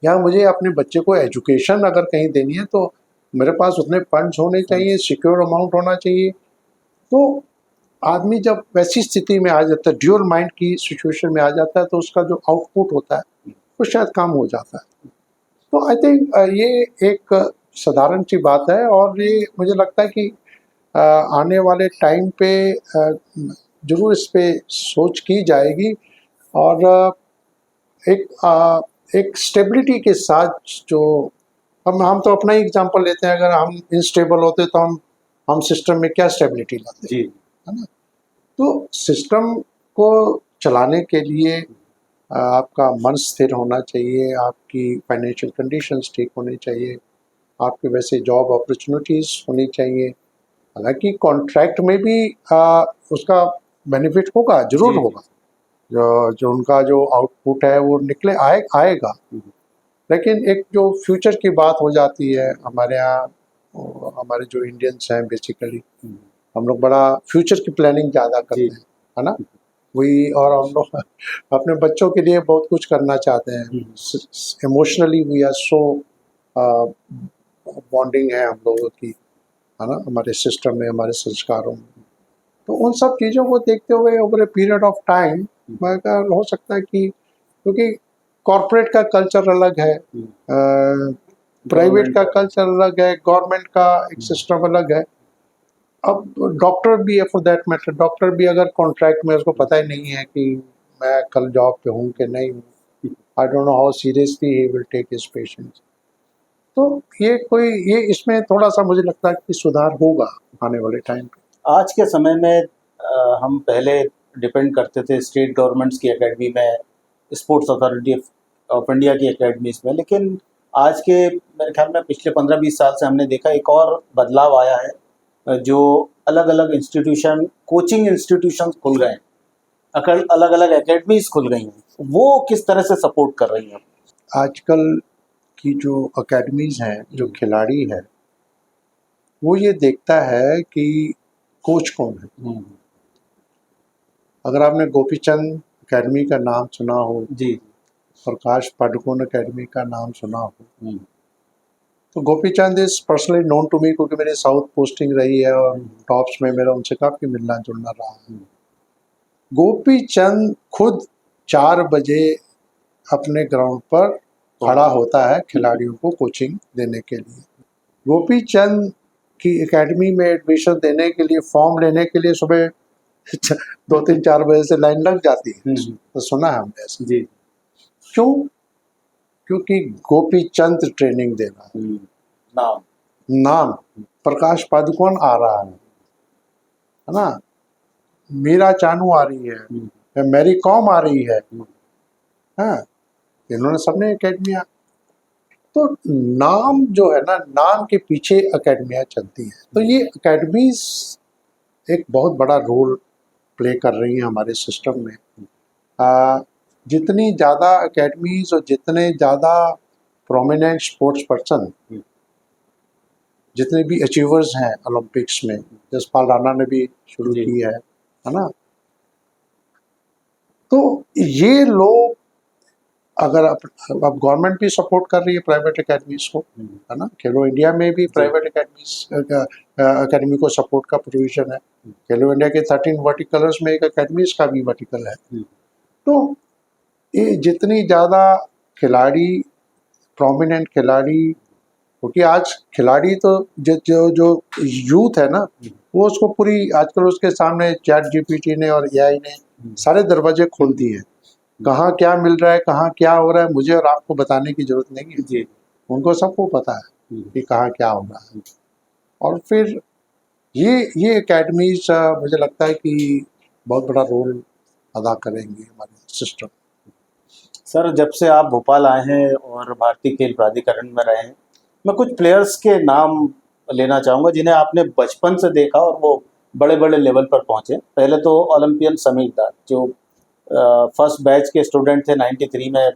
या मुझे अपने बच्चे को एजुकेशन अगर कहीं देनी है तो मेरे पास उतने फंड्स होने चाहिए, सिक्योर अमाउंट होना चाहिए। तो आदमी जब वैसी स्थिति में आ जाता है, ड्यूअल माइंड की सिचुएशन में आ जाता है, तो उसका जो आउटपुट होता है वो शायद कम हो जाता है। तो आई थिंक ये एक साधारण सी बात है और ये मुझे लगता है कि आने वाले टाइम पे जरूर इस पे सोच की जाएगी और एक स्टेबिलिटी के साथ, जो हम तो अपना ही एग्जांपल लेते हैं, अगर हम इनस्टेबल होते तो हम सिस्टम में क्या स्टेबिलिटी लाते, जी। है ना। तो सिस्टम को चलाने के लिए आपका मन स्थिर होना चाहिए, आपकी फाइनेंशियल कंडीशंस ठीक होनी चाहिए, आपके वैसे जॉब अपॉर्चुनिटीज़ होनी चाहिए। हालांकि कॉन्ट्रैक्ट में भी उसका बेनिफिट होगा, जरूर जी, जी। होगा, जो उनका जो आउटपुट है वो आएगा। लेकिन एक जो फ्यूचर की बात हो जाती है हमारे यहाँ, हमारे जो इंडियंस हैं बेसिकली, हम लोग बड़ा फ्यूचर की प्लानिंग ज़्यादा करते जी। हैं, है ना। वही, और हम लोग अपने बच्चों के लिए बहुत कुछ करना चाहते हैं। Emotionally we are so bonding है हम लोगों की, है ना, हमारे सिस्टम में, हमारे संस्कारों में। तो उन सब चीज़ों को देखते हुए over a period of time मगर हो सकता है कि, क्योंकि कॉरपोरेट का कल्चर अलग है, प्राइवेट का कल्चर अलग है, गवर्नमेंट का एक सिस्टम अलग है। अब डॉक्टर भी है, फॉर दैट मैटर, डॉक्टर भी अगर कॉन्ट्रैक्ट में उसको पता ही नहीं है कि मैं कल जॉब पे हूँ कि नहीं हूँ, I don't know how seriously he will take his patients. तो ये इसमें थोड़ा सा मुझे लगता है कि सुधार होगा आने वाले टाइम पे। आज के समय में हम पहले डिपेंड करते थे स्टेट गवर्नमेंट्स की एकेडमी में, स्पोर्ट्स अथॉरिटी ऑफ इंडिया की एकेडमीज में, लेकिन आज के मेरे ख्याल में पिछले 15-20 साल से हमने देखा एक और बदलाव आया है, जो अलग अलग इंस्टीट्यूशन, कोचिंग इंस्टीट्यूशन खुल गए हैं, अलग अलग एकेडमीज खुल गई हैं। वो किस तरह से सपोर्ट कर रही हैं? आजकल की जो अकेडमीज हैं, जो खिलाड़ी है, वो ये देखता है कि कोच कौन है। अगर आपने गोपीचंद अकेडमी का नाम सुना हो, जी। प्रकाश पादुकोण अकेडमी का नाम सुना हो, तो Gopichand is personally known to me, क्योंकि मेरी साउथ पोस्टिंग रही है और टॉप्स में मेरा उनसे काफ़ी मिलना जुलना रहा है। गोपीचंद खुद 4 बजे अपने ग्राउंड पर खड़ा होता है खिलाड़ियों को कोचिंग देने के लिए। गोपीचंद की एकेडमी में एडमिशन देने के लिए, फॉर्म लेने के लिए सुबह 2-3-4 बजे से लाइन लग जाती है, तो सुना है हमने ऐसा। जी। क्यों? क्योंकि गोपीचंद ट्रेनिंग दे रहा है। नाम प्रकाश पादुकोण आ रहा है ना, मीरा चानू आ रही है, मैरी कॉम आ रही है, हाँ, इन्होंने सबने एकेडमियाँ। तो नाम जो है ना, नाम के पीछे एकेडमियाँ चलती हैं। तो ये एकेडमीज एक बहुत बड़ा रोल प्ले कर रही हैं हमारे सिस्टम में। जितनी ज़्यादा एकेडमीज और जितने ज़्यादा प्रोमिनेंट स्पोर्ट्स पर्सन, जितने भी अचीवर्स हैं ओलंपिक्स में, जसपाल राणा ने भी शुरू की है ना, तो ये लोग अगर अब गवर्नमेंट भी सपोर्ट कर रही है प्राइवेट एकेडमीज को, है ना। खेलो इंडिया में भी प्राइवेट एकेडमी को सपोर्ट का प्रोविजन है। खेलो इंडिया के 13 वर्टिकलर्स में एक एकेडमीज का भी वर्टिकल है। तो ये जितनी ज़्यादा खिलाड़ी, प्रोमिनेंट खिलाड़ी, क्योंकि आज खिलाड़ी तो जो यूथ है ना, वो उसको पूरी आजकल उसके सामने चैट जीपीटी ने और एआई ने सारे दरवाजे खोल दिए हैं। कहाँ क्या मिल रहा है, कहाँ क्या हो रहा है, मुझे और आपको बताने की जरूरत नहीं है जी। उनको सबको पता है कि कहाँ क्या हो रहा है। और फिर ये एकेडमीज मुझे लगता है कि बहुत बड़ा रोल अदा करेंगे हमारे सिस्टम। सर, जब से आप भोपाल आए हैं और भारतीय खेल प्राधिकरण में रहे हैं, मैं कुछ प्लेयर्स के नाम लेना चाहूँगा जिन्हें आपने बचपन से देखा और वो बड़े बड़े लेवल पर पहुँचे। पहले तो ओलंपियन समीर दास, जो फर्स्ट बैच के स्टूडेंट थे 93 में,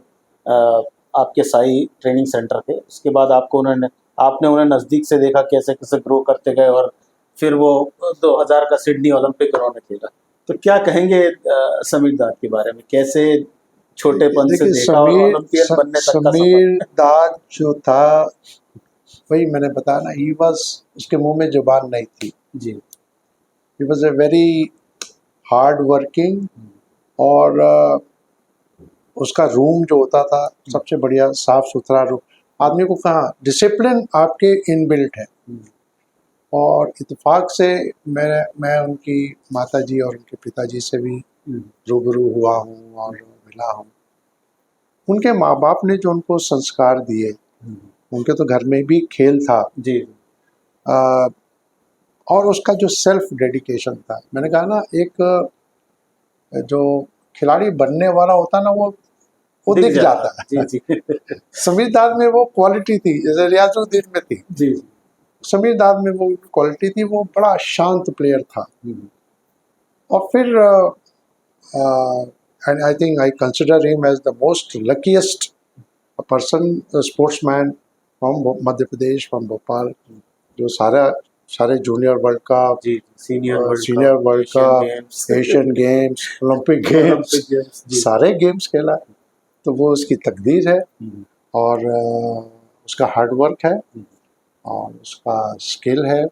आपके साई ट्रेनिंग सेंटर के। उसके बाद आपने उन्हें नज़दीक से देखा कैसे कैसे ग्रो करते गए, और फिर वो 2000 का सिडनी ओलंपिक उन्होंने खेला। तो क्या कहेंगे समीर दास के बारे में, कैसे छोटेपन से देखा और ओलंपियन बनने तक का समीर दास जो था, वही मैंने बताया ना, ही वाज, उसके मुंह में जुबान नहीं थी जी। He was a very hard working, और उसका रूम जो होता था सबसे बढ़िया साफ सुथरा रूम। आदमी को कहाँ डिसिप्लिन आपके इनबिल्ट है। और इत्तेफाक से मैं उनकी माताजी और उनके पिताजी से भी रूबरू हुआ हूँ और मिला हूँ। उनके माँ बाप ने जो उनको संस्कार दिए, उनके तो घर में भी खेल था जी। और उसका जो सेल्फ डेडिकेशन था, मैंने कहा ना, एक जो खिलाड़ी बनने वाला होता ना, वो दिख जाता है। जी जी। समीर दास में वो क्वालिटी थी, जैसे रियाजुद्दीन में थी जी। समीर दास में वो क्वालिटी थी। वो बड़ा शांत प्लेयर था। और फिर and I think I consider him as the most luckiest person, sportsman from Madhya Pradesh, from Bhopal, जो सारे junior world cup, senior world cup, Asian games, Olympic games, सारे गेम्स खेला। तो वो उसकी तकदीर है, और उसका हार्ड वर्क है, और उसका स्किल है,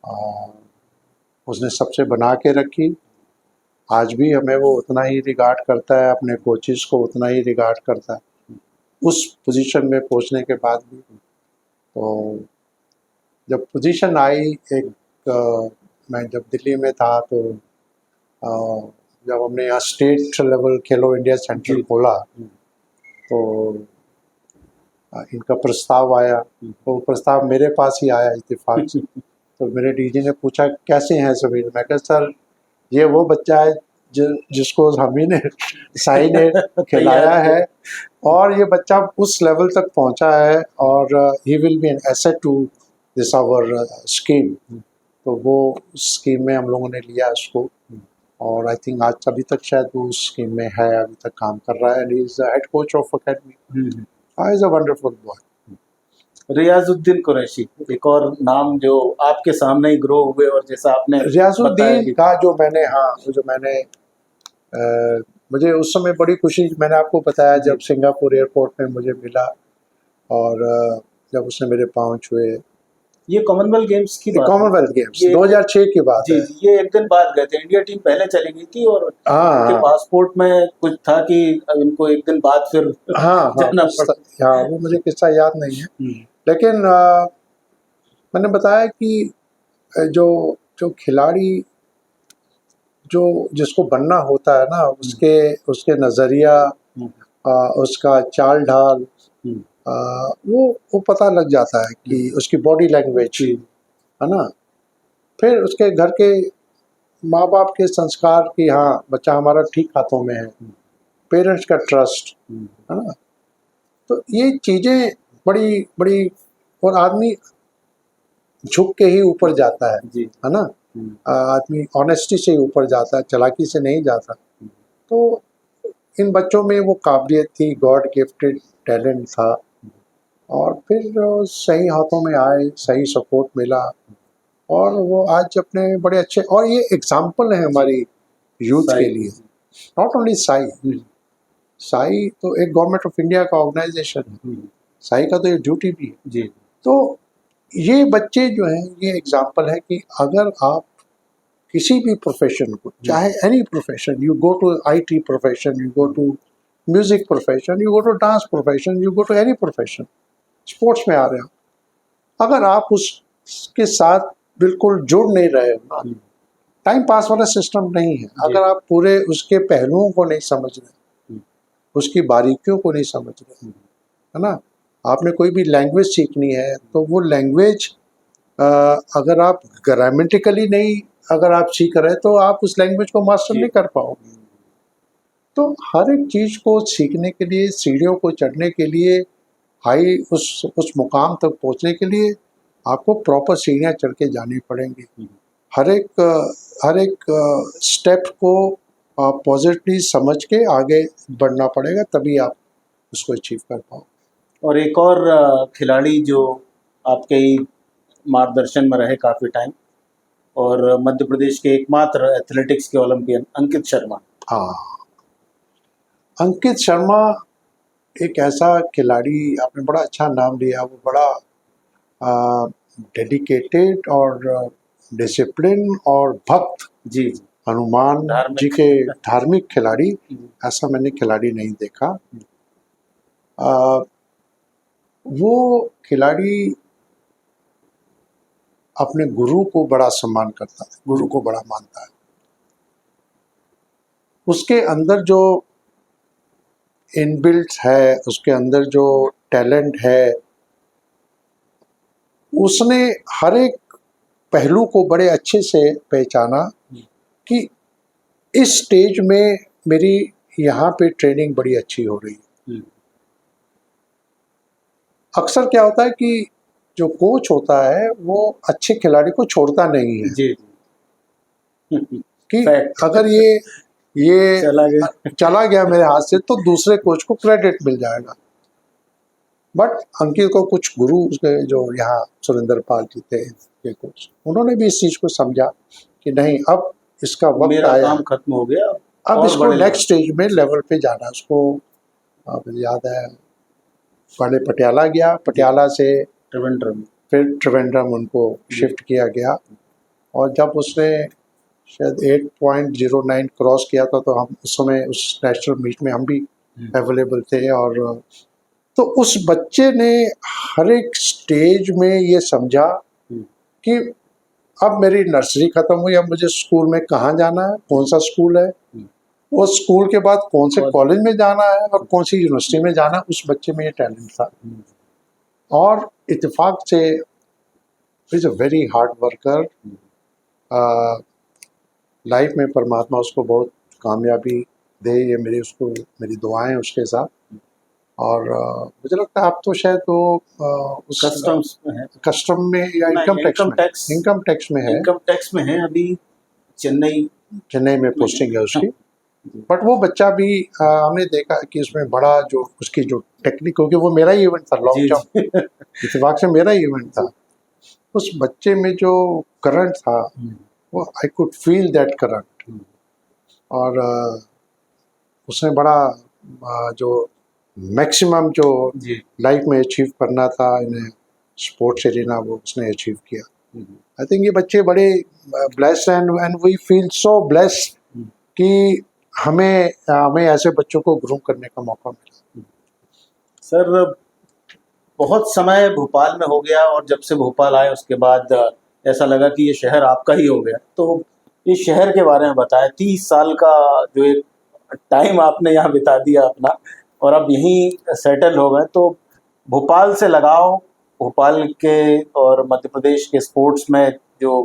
और उसने सबसे बना के रखी। आज भी हमें वो उतना ही रिगार्ड करता है, अपने कोचेस को उतना ही रिगार्ड करता है, उस पोजीशन में पहुंचने के बाद भी। तो जब पोजीशन आई, मैं जब दिल्ली में था, तो जब हमने यहाँ स्टेट लेवल खेलो इंडिया सेंटर खोला, तो इनका प्रस्ताव आया। तो प्रस्ताव मेरे पास ही आया इत्तेफाक से। तो मेरे डीजी ने पूछा कैसे हैं समीर। मैं कहा सर, ये वो बच्चा है जिसको हमी ने साई ने खिलाया है, और ये बच्चा उस लेवल तक पहुंचा है, और he will be an asset to this our scheme. तो वो स्कीम में हम लोगों ने लिया उसको, और आई थिंक आज अभी तक शायद वो उस स्कीम में है, अभी तक काम कर रहा है, and he is the head coach of academy. He is a wonderful boy. Riyazuddin Qureshi, एक और नाम जो आपके सामने ही ग्रो हुए, और जैसा आपने रियाजुद्दीन का जो मैंने मुझे उस समय बड़ी खुशी, मैंने आपको बताया जब सिंगापुर एयरपोर्ट में मुझे मिला, और जब उसने मेरे पाँव छुए। ये कॉमनवेल्थ गेम्स की बात, कॉमनवेल्थ गेम्स 2006 की बात जी, है। ये एक दिन बाद गए थे, इंडिया टीम पहले चली गई थी, और उनके पासपोर्ट में कुछ था कि इनको एक दिन बाद फिर जाना पड़ा। वो मुझे किस्सा याद नहीं है, लेकिन मैंने बताया कि जो खिलाड़ी जिसको बनना होता है ना, उसके नज़रिया, उसका चाल ढाल, वो पता लग जाता है कि उसकी बॉडी लैंग्वेज, है ना। फिर उसके घर के माँ बाप के संस्कार कि हाँ बच्चा हमारा ठीक हाथों में है, पेरेंट्स का ट्रस्ट, है ना। तो ये चीज़ें बड़ी बड़ी, और आदमी झुक के ही ऊपर जाता है ना। आदमी ऑनेस्टी से ही ऊपर जाता है, चालाकी से नहीं जाता। तो इन बच्चों में वो काबिलियत थी, गॉड गिफ्टेड टैलेंट था, और फिर सही हाथों में आए, सही सपोर्ट मिला, और वो आज अपने बड़े अच्छे, और ये एग्जाम्पल है हमारी यूथ के लिए, नॉट ओनली साई, साई तो एक गवर्नमेंट ऑफ इंडिया का ऑर्गेनाइजेशन है, साई का तो ये ड्यूटी भी है। जी तो ये बच्चे जो हैं, ये एग्जाम्पल है कि अगर आप किसी भी प्रोफेशन को, चाहे any profession, you go to IT profession, you go to music profession, you go to dance profession, you go to any profession, sports में आ रहे हो, अगर आप उसके साथ बिल्कुल जुड़ नहीं रहे हो ना, टाइम पास वाला सिस्टम नहीं है, अगर आप पूरे उसके पहलुओं को नहीं समझ रहे, उसकी बारीकियों को नहीं समझ रहे, है ना, आपने कोई भी लैंग्वेज सीखनी है तो वो लैंग्वेज अगर आप ग्रामेटिकली नहीं अगर आप सीख रहे तो आप उस लैंग्वेज को मास्टर नहीं कर पाओगे। तो हर एक चीज़ को सीखने के लिए, सीढ़ियों को चढ़ने के लिए, हाई उस मुकाम तक पहुंचने के लिए आपको प्रॉपर सीढ़ियाँ चढ़ के जानी पड़ेंगी। हर एक स्टेप को पॉजिटिवली समझ के आगे बढ़ना पड़ेगा, तभी आप उसको अचीव कर पाओ। और एक और खिलाड़ी जो आपके ही मार्गदर्शन में रहे काफ़ी टाइम, और मध्य प्रदेश के एकमात्र एथलेटिक्स के ओलंपियन अंकित शर्मा। हाँ, अंकित शर्मा एक ऐसा खिलाड़ी, आपने बड़ा अच्छा नाम लिया, वो बड़ा डेडिकेटेड और डिसिप्लिन और भक्त जी हनुमान धार्मिक। जी के धार्मिक खिलाड़ी, ऐसा मैंने खिलाड़ी नहीं देखा। वो खिलाड़ी अपने गुरु को बड़ा सम्मान करता है, गुरु को बड़ा मानता है, उसके अंदर जो इनबिल्ट है, उसके अंदर जो टैलेंट है, उसने हर एक पहलू को बड़े अच्छे से पहचाना कि इस स्टेज में मेरी यहाँ पे ट्रेनिंग बड़ी अच्छी हो रही है। अक्सर क्या होता है कि जो कोच होता है वो अच्छे खिलाड़ी को छोड़ता नहीं है जी कि Fact. अगर ये चला गया मेरे हाथ से तो दूसरे कोच को क्रेडिट मिल जाएगा। बट अंकित को कुछ गुरु उसके जो यहाँ सुरेंद्र पाल जी थे ये कोच, उन्होंने भी इस चीज को समझा कि नहीं, अब इसका वक्त मेरा आया, काम खत्म हो गया, अब और इसको बड़े नेक्स्ट स्टेज में लेवल पे जाना है। उसको मुझे याद है, पहले पटियाला गया, पटियाला से ट्रिवेंड्रम, फिर त्रिवेंद्रम उनको शिफ्ट किया गया, और जब उसने शायद 8.09 क्रॉस किया था तो हम उस समय उस नेशनल मीट में हम भी अवेलेबल थे। और तो उस बच्चे ने हर एक स्टेज में ये समझा कि अब मेरी नर्सरी खत्म हुई, अब मुझे स्कूल में कहाँ जाना है, कौन सा स्कूल है, वो स्कूल के बाद कौन से कॉलेज में जाना है और कौन सी यूनिवर्सिटी में जाना है। उस बच्चे में ये टैलेंट था, और इत्तेफाक से is a very hard worker. Life में परमात्मा उसको बहुत कामयाबी दे, ये मेरी दुआएं उसके साथ। और मुझे लगता है अब तो शायद वो उस कस्टम में या इनकम टैक्स में है, अभी चेन्नई में पोस्टिंग है उसकी। बट वो बच्चा भी हमने देखा कि उसमें बड़ा जो उसकी जो टेक्निक, क्योंकि वो मेरा ही इवेंट था, लॉन्ग जंप इत्तेफाक से मेरा ही इवेंट था, उस बच्चे में जो करंट था वो I could feel that current. और उसने बड़ा जो मैक्सिमम जो लाइफ में अचीव करना था इन्हें स्पोर्ट्स एरिना, वो उसने अचीव किया। आई थिंक ये बच्चे बड़े blessed and we feel so blessed कि हमें ऐसे बच्चों को ग्रूम करने का मौका मिला। सर, बहुत समय भोपाल में हो गया, और जब से भोपाल आए उसके बाद ऐसा लगा कि ये शहर आपका ही हो गया। तो इस शहर के बारे में बताएं, 30 साल का जो एक टाइम आपने यहाँ बिता दिया अपना, और अब यहीं सेटल हो गए, तो भोपाल से लगाओ, भोपाल के और मध्य प्रदेश के स्पोर्ट्स में जो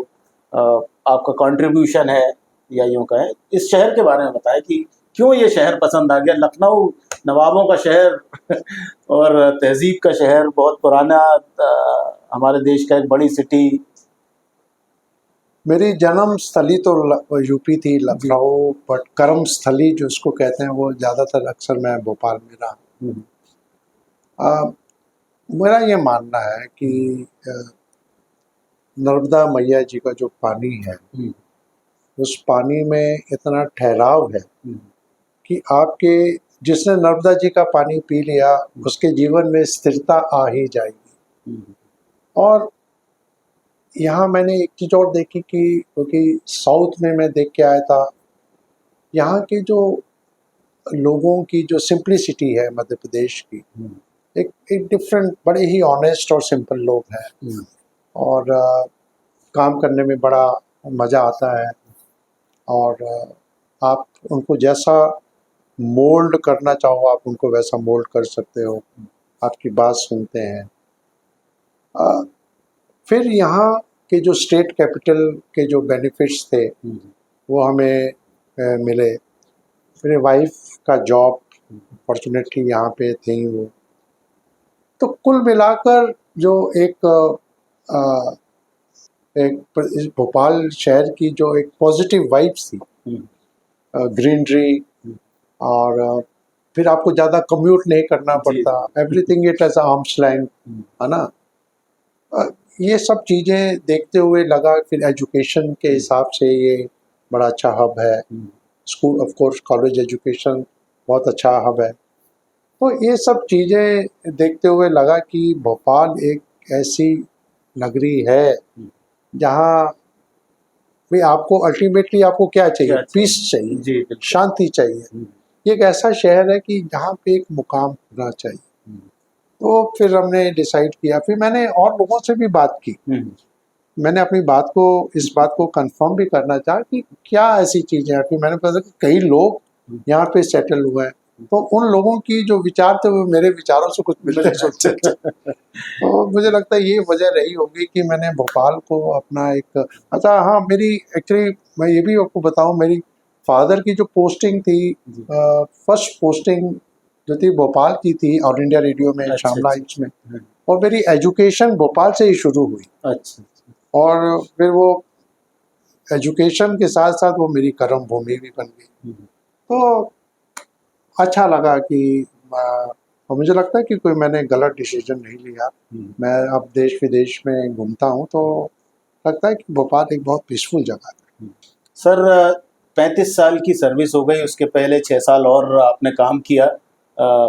आपका कंट्रीब्यूशन है, या यूँ कहें, इस शहर के बारे में बताएं कि क्यों ये शहर पसंद आ गया। लखनऊ नवाबों का शहर और तहजीब का शहर, बहुत पुराना, हमारे देश का एक बड़ी सिटी। मेरी जन्म स्थली तो यूपी थी, लखनऊ, बट कर्म स्थली जो इसको कहते हैं वो ज़्यादातर अक्सर मैं भोपाल में रहा। मेरा ये मानना है कि नर्मदा मैया जी का जो पानी है, उस पानी में इतना ठहराव है कि आपके जिसने नर्मदा जी का पानी पी लिया उसके जीवन में स्थिरता आ ही जाएगी। और यहाँ मैंने एक चीज़ और देखी कि क्योंकि साउथ में मैं देख के आया था, यहाँ के जो लोगों की जो सिंप्लिसिटी है मध्य प्रदेश की, एक डिफरेंट, बड़े ही ऑनेस्ट और सिंपल लोग हैं, और काम करने में बड़ा मज़ा आता है, और आप उनको जैसा मोल्ड करना चाहो आप उनको वैसा मोल्ड कर सकते हो, आपकी बात सुनते हैं। फिर यहाँ के जो स्टेट कैपिटल के जो बेनिफिट्स थे वो हमें मिले। मेरे वाइफ का जॉब अपॉर्चुनिटी यहाँ पे थी वो, तो कुल मिलाकर जो इस भोपाल शहर की जो एक पॉजिटिव वाइब्स थी, ग्रीनरी, और फिर आपको ज़्यादा कम्यूट नहीं करना पड़ता, everything it as arms length, है ना। ये सब चीज़ें देखते हुए लगा फिर एजुकेशन के हिसाब से ये बड़ा अच्छा हब है। School of course college education बहुत अच्छा हब है। तो ये सब चीज़ें देखते हुए लगा कि भोपाल एक ऐसी नगरी है जहाँ भी आपको अल्टीमेटली आपको क्या चाहिए, पीस चाहिए, शांति चाहिए। ये एक ऐसा शहर है कि जहाँ पे एक मुकाम होना चाहिए। तो फिर हमने डिसाइड किया, फिर मैंने और लोगों से भी बात की, मैंने अपनी बात को, इस बात को कंफर्म भी करना चाहा कि क्या ऐसी चीज़ें हैं। फिर मैंने पता कि कई लोग यहाँ पे सेटल हुए हैं, तो उन लोगों की जो विचार थे वो मेरे विचारों से कुछ मिलते जुलते थे। तो मुझे लगता है ये वजह रही होगी कि मैंने भोपाल को अपना एक, अच्छा हाँ, मेरी एक्चुअली मैं ये भी आपको बताऊँ, मेरी फादर की जो पोस्टिंग थी, फर्स्ट पोस्टिंग जो थी भोपाल की थी, ऑल इंडिया रेडियो में, शामला हिट्स में, और मेरी एजुकेशन भोपाल से ही शुरू हुई। अच्छा। और फिर वो एजुकेशन के साथ साथ वो मेरी कर्म भूमि भी बन गई। तो अच्छा लगा कि और मुझे लगता है कि कोई मैंने गलत डिसीजन नहीं लिया। मैं अब देश विदेश में घूमता हूँ तो लगता है कि भोपाल एक बहुत पीसफुल जगह है। सर 35 साल की सर्विस हो गई, उसके पहले 6 साल और आपने काम किया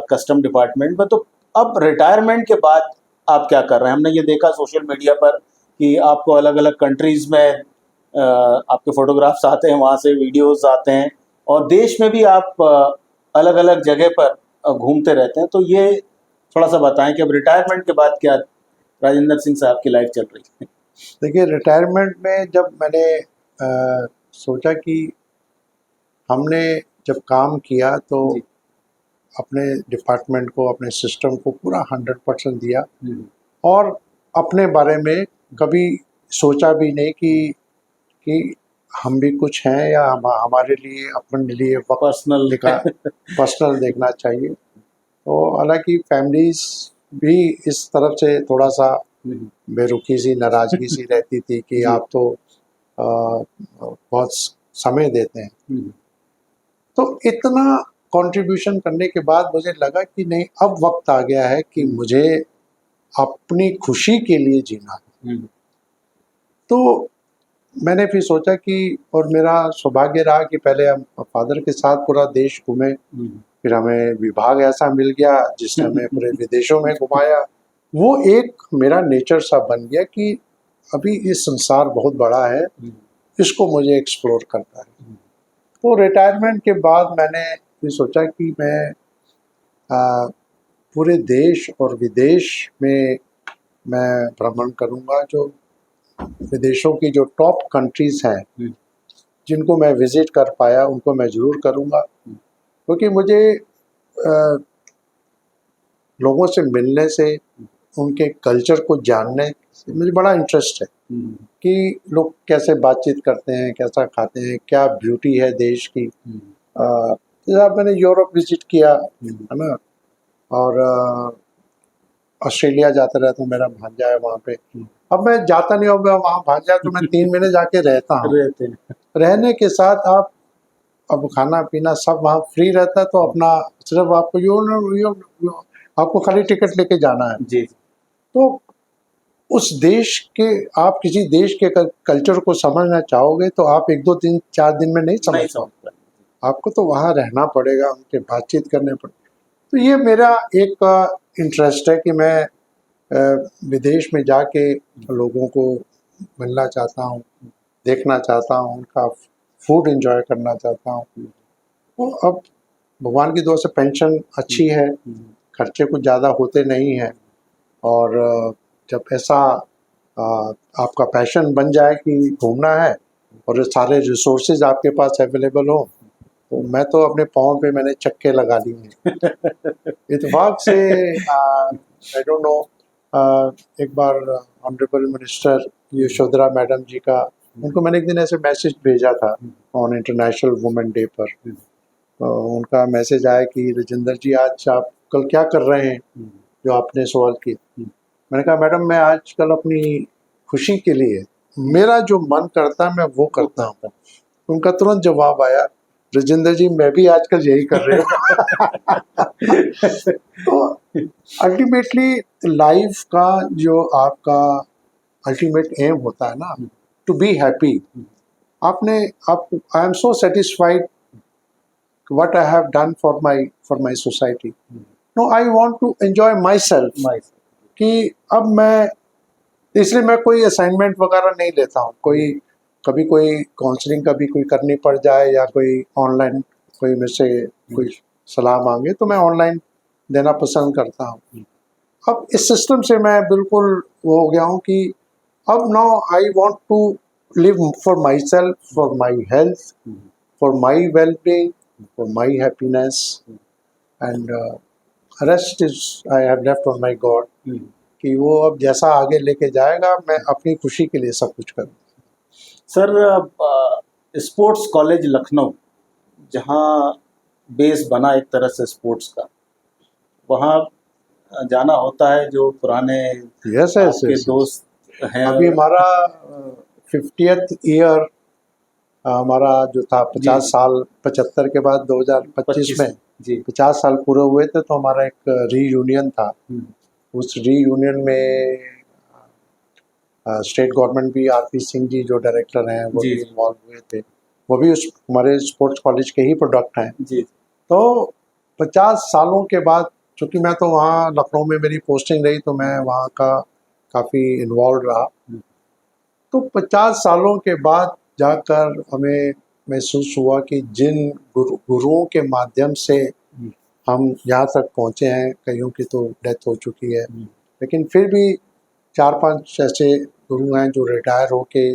कस्टम डिपार्टमेंट में, तो अब रिटायरमेंट के बाद आप क्या कर रहे हैं? हमने ये देखा सोशल मीडिया पर कि आपको अलग अलग कंट्रीज़ में आपके फोटोग्राफ्स आते हैं, वहाँ से वीडियोस आते हैं, और देश में भी आप अलग अलग जगह पर घूमते रहते हैं। तो ये थोड़ा सा बताएं कि अब रिटायरमेंट के बाद क्या राजेंद्र सिंह साहब की लाइफ चल रही है? देखिए, रिटायरमेंट में जब मैंने सोचा कि हमने जब काम किया तो अपने डिपार्टमेंट को, अपने सिस्टम को पूरा 100% दिया, और अपने बारे में कभी सोचा भी नहीं कि हम भी कुछ हैं या हमारे लिए, अपने लिए पर्सनल देखना चाहिए। तो हालांकि फैमिलीज भी इस तरफ से थोड़ा सा बेरुखी सी, नाराज़गी सी रहती थी कि आप तो बहुत समय देते हैं। तो इतना कंट्रीब्यूशन करने के बाद मुझे लगा कि नहीं, अब वक्त आ गया है कि मुझे अपनी खुशी के लिए जीना है। तो मैंने फिर सोचा कि, और मेरा सौभाग्य रहा कि पहले हम फादर के साथ पूरा देश घूमे, फिर हमें विभाग ऐसा मिल गया जिसने हमें पूरे विदेशों में घुमाया। वो एक मेरा नेचर सा बन गया कि अभी ये संसार बहुत बड़ा है, इसको मुझे एक्सप्लोर करना है। तो रिटायरमेंट के बाद मैंने फिर सोचा कि मैं पूरे देश और विदेश में मैं भ्रमण करूंगा। जो विदेशों की जो टॉप कंट्रीज़ हैं जिनको मैं विज़िट कर पाया उनको मैं ज़रूर करूंगा, क्योंकि मुझे लोगों से मिलने से, उनके कल्चर को जानने से मुझे बड़ा इंटरेस्ट है कि लोग कैसे बातचीत करते हैं, कैसा खाते हैं, क्या ब्यूटी है देश की। जैसा मैंने यूरोप विजिट किया है ना, और ऑस्ट्रेलिया जाता रहता हूँ, मेरा भांजा है वहाँ पे। अब मैं जाता नहीं हूँ, वहाँ भांजा तो मैं 3 महीने जाके रहता हूँ। रहने के साथ आप अब खाना पीना सब वहाँ फ्री रहता है, तो अपना सिर्फ आपको आपको खाली टिकट लेके जाना है जी। तो उस देश के, आप किसी देश के कल्चर को समझना चाहोगे तो आप 1, 2, 3, 4 दिन में नहीं समझ पाओगे। आपको तो वहाँ रहना पड़ेगा, उनके बातचीत करने पड़े। तो ये मेरा एक इंटरेस्ट है कि मैं विदेश में जाके लोगों को मिलना चाहता हूँ, देखना चाहता हूँ, उनका फूड एंजॉय करना चाहता हूँ। तो अब भगवान की दुआ से पेंशन अच्छी है, खर्चे कुछ ज़्यादा होते नहीं हैं, और जब ऐसा आपका पैशन बन जाए कि घूमना है और सारे रिसोर्सेज आपके पास अवेलेबल हो, तो मैं तो अपने पाँव पे मैंने चक्के लगा लिए हैं। इत्तेफाक से आई डोंट नो, एक बार ऑनरेबल मिनिस्टर यशोधरा मैडम जी का, उनको मैंने एक दिन ऐसे मैसेज भेजा था ऑन इंटरनेशनल वुमेन डे पर। उनका मैसेज आया कि राजेंद्र जी आज आप कल क्या कर रहे हैं, जो आपने सवाल किया। मैंने कहा मैडम मैं आजकल अपनी खुशी के लिए मेरा जो मन करता है मैं वो करता हूँ। उनका तुरंत जवाब आया, राजेंद्र जी मैं भी आजकल यही कर रही हूँ। तो अल्टीमेटली लाइफ का जो आपका अल्टीमेट एम होता है ना, टू बी हैप्पी। आपने आप I am so satisfied what I have done for my society. No, I want to enjoy myself. कि अब मैं, इसलिए मैं कोई असाइनमेंट वगैरह नहीं लेता हूँ। कोई कभी कोई काउंसलिंग कभी कोई करनी पड़ जाए या कोई ऑनलाइन कोई मुझसे कोई सलाह मांगे तो मैं ऑनलाइन देना पसंद करता हूँ। अब इस सिस्टम से मैं बिल्कुल वो हो गया हूँ कि अब now I want to live for myself, for my health, for my wellbeing, for my happiness, and rest is I have left on my God। कि वो अब जैसा आगे लेके जाएगा, मैं अपनी खुशी के लिए सब कुछ करूँ। सर स्पोर्ट्स कॉलेज लखनऊ जहाँ बेस बना एक तरह से स्पोर्ट्स का, वहाँ जाना होता है जो पुराने yes, आपके दोस्त हैं। अभी हमारा 50th ईयर हमारा जो था 50 साल, 75 के बाद 2025 में जी 50 साल पूरे हुए थे, तो हमारा एक रीयूनियन था। उस रीयूनियन में स्टेट गवर्नमेंट भी, आरपी सिंह जी जो डायरेक्टर हैं वो भी इन्वॉल्व हुए थे। वो भी उस हमारे स्पोर्ट्स कॉलेज के ही प्रोडक्ट हैं जी। तो 50 सालों के बाद, चूँकि मैं तो वहाँ लखनऊ में मेरी पोस्टिंग रही तो मैं वहाँ का काफ़ी इन्वॉल्व रहा। तो 50 सालों के बाद जाकर हमें महसूस हुआ कि जिन गुरुओं के माध्यम से हम यहाँ तक पहुँचे हैं, कईयों की तो डेथ हो चुकी है, लेकिन फिर भी 4-5 ऐसे गुरु हैं जो रिटायर होके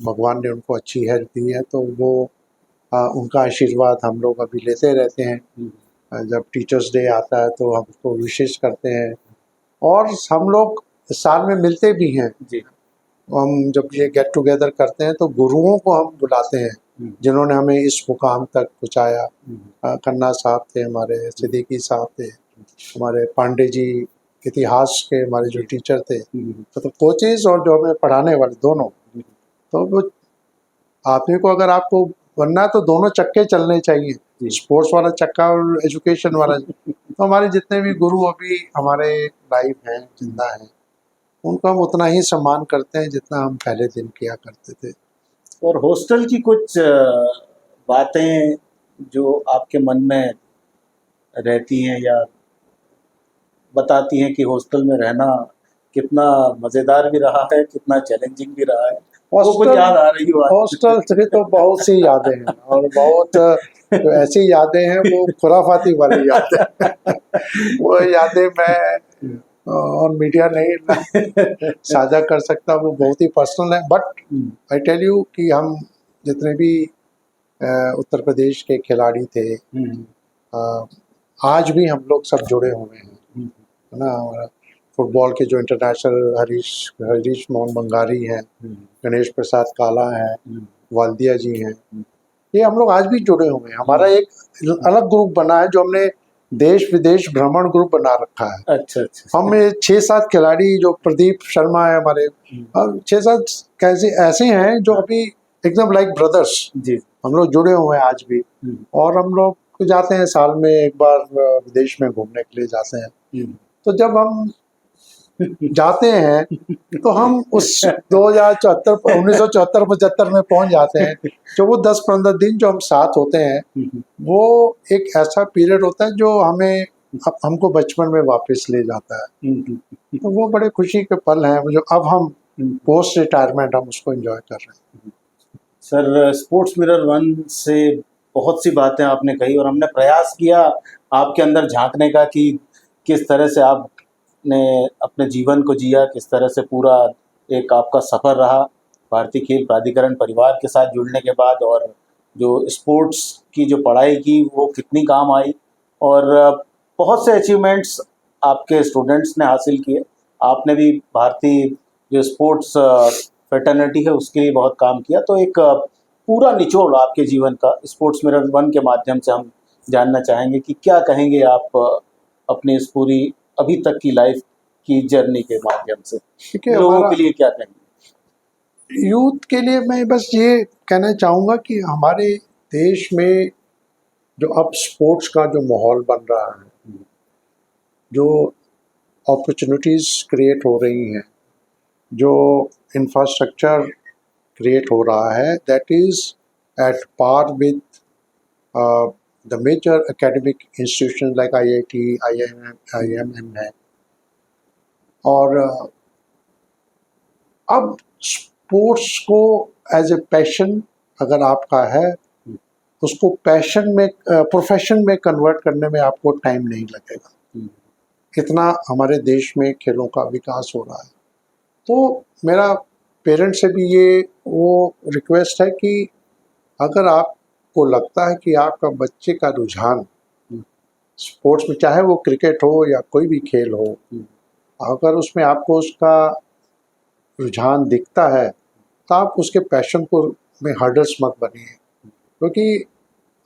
भगवान ने उनको अच्छी हेल्थ दी है, तो वो उनका आशीर्वाद हम लोग अभी लेते रहते हैं। जब टीचर्स डे आता है तो हम उसको विशेष करते हैं, और हम लोग साल में मिलते भी हैं जी। हम जब ये गेट टुगेदर करते हैं तो गुरुओं को हम बुलाते हैं जिन्होंने हमें इस मुकाम तक पहुँचाया। खन्ना साहब थे हमारे, सिद्दीकी साहब थे हमारे, पांडे जी इतिहास के हमारे जो टीचर थे, तो कोचेज और जो हमें पढ़ाने वाले दोनों। तो वो आदमी को अगर आपको बनना है तो दोनों चक्के चलने चाहिए, स्पोर्ट्स वाला चक्का और एजुकेशन वाला। तो हमारे जितने भी गुरु अभी हमारे लाइव हैं, जिंदा हैं, उनका हम उतना ही सम्मान करते हैं जितना हम पहले दिन किया करते थे। और हॉस्टल की कुछ बातें जो आपके मन में रहती हैं या बताती हैं कि हॉस्टल में रहना कितना मज़ेदार भी रहा है, कितना चैलेंजिंग भी रहा है, वो कुछ याद आ रही हो? हॉस्टल से तो बहुत सी यादें हैं, और बहुत तो ऐसी यादें हैं वो खुराफाती वाली यादें। वो यादें मैं और मीडिया नहीं साझा कर सकता, वो बहुत ही पर्सनल है। बट आई टेल यू कि हम जितने भी उत्तर प्रदेश के खिलाड़ी थे, आज भी हम लोग सब जुड़े हुए हैं, है ना। हमारा फुटबॉल के जो इंटरनेशनल हरीश मोहन बंगारी हैं, गणेश प्रसाद काला हैं, वाल्दिया जी हैं, ये हम लोग आज भी जुड़े हुए हैं। हमारा एक अलग ग्रुप बना है जो हमने देश विदेश भ्रमण ग्रुप बना रखा है। अच्छा। हम 6-7 खिलाड़ी, जो प्रदीप शर्मा है हमारे, हम 6-7 कैसे ऐसे हैं जो अभी एकदम लाइक ब्रदर्स जी, हम लोग जुड़े हुए हैं आज भी। और हम लोग जाते हैं साल में एक बार विदेश में घूमने के लिए जाते हैं। तो जब हम जाते हैं तो हम उस 1974-75 में पहुंच जाते हैं। जो वो 10-15 दिन जो हम साथ होते हैं वो एक ऐसा पीरियड होता है जो हमें हमको बचपन में वापस ले जाता है। तो वो बड़े खुशी के पल हैं जो अब हम पोस्ट रिटायरमेंट हम उसको एंजॉय कर रहे हैं। सर, स्पोर्ट्स मिरर वन से बहुत सी बातें आपने कही और हमने प्रयास किया आपके अंदर झांकने का कि किस तरह से आपने अपने जीवन को जिया, किस तरह से पूरा एक आपका सफ़र रहा भारतीय खेल प्राधिकरण परिवार के साथ जुड़ने के बाद, और जो स्पोर्ट्स की जो पढ़ाई की वो कितनी काम आई, और बहुत से अचीवमेंट्स आपके स्टूडेंट्स ने हासिल किए। आपने भी भारतीय जो स्पोर्ट्स फ्रेटर्निटी है उसके लिए बहुत काम किया। तो एक पूरा निचोड़ आपके जीवन का स्पोर्ट्स मिरर वन के माध्यम से हम जानना चाहेंगे कि क्या कहेंगे आप अपनी इस पूरी अभी तक की लाइफ की जर्नी के माध्यम से ठीक है, लोगों के लिए क्या कहेंगे? यूथ के लिए मैं बस ये कहना चाहूँगा कि हमारे देश में जो अब स्पोर्ट्स का जो माहौल बन रहा है, जो अपॉर्चुनिटीज़ क्रिएट हो रही हैं, जो इंफ्रास्ट्रक्चर क्रिएट हो रहा है, that is at par with the major academic institution like IIT, IIM है। और अब स्पोर्ट्स को एज ए पैशन अगर आपका है, उसको पैशन में प्रोफेशन में कन्वर्ट करने में आपको टाइम नहीं लगेगा। इतना हमारे देश में खेलों का विकास हो रहा है। तो मेरा पेरेंट्स से भी ये वो रिक्वेस्ट है कि अगर आपको लगता है कि आपका बच्चे का रुझान स्पोर्ट्स में, चाहे वो क्रिकेट हो या कोई भी खेल हो, अगर उसमें आपको उसका रुझान दिखता है तो आप उसके पैशन को में हर्डल्स मत बनिए, क्योंकि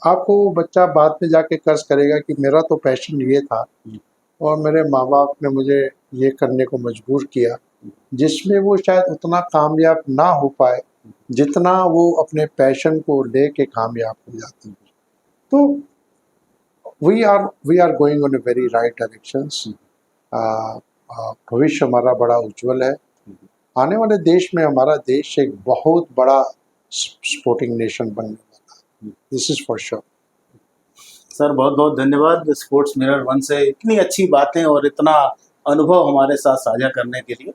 आपको वो बच्चा बाद में जाके कर्ज करेगा कि मेरा तो पैशन ये था और मेरे माँ बाप ने मुझे ये करने को मजबूर किया, जिसमें वो शायद उतना कामयाब ना हो पाए जितना वो अपने पैशन को लेके कामयाब हो जाते हैं। तो we are going on a very right directions. भविष्य हमारा बड़ा उज्जवल है। आने वाले देश में हमारा देश एक बहुत बड़ा स्पोर्टिंग नेशन बनने वाला है। This is for sure. Sir, बहुत बहुत धन्यवाद स्पोर्ट्स मिरर वन से इतनी अच्छी बातें और इतना अनुभव हमारे साथ साझा करने के लिए।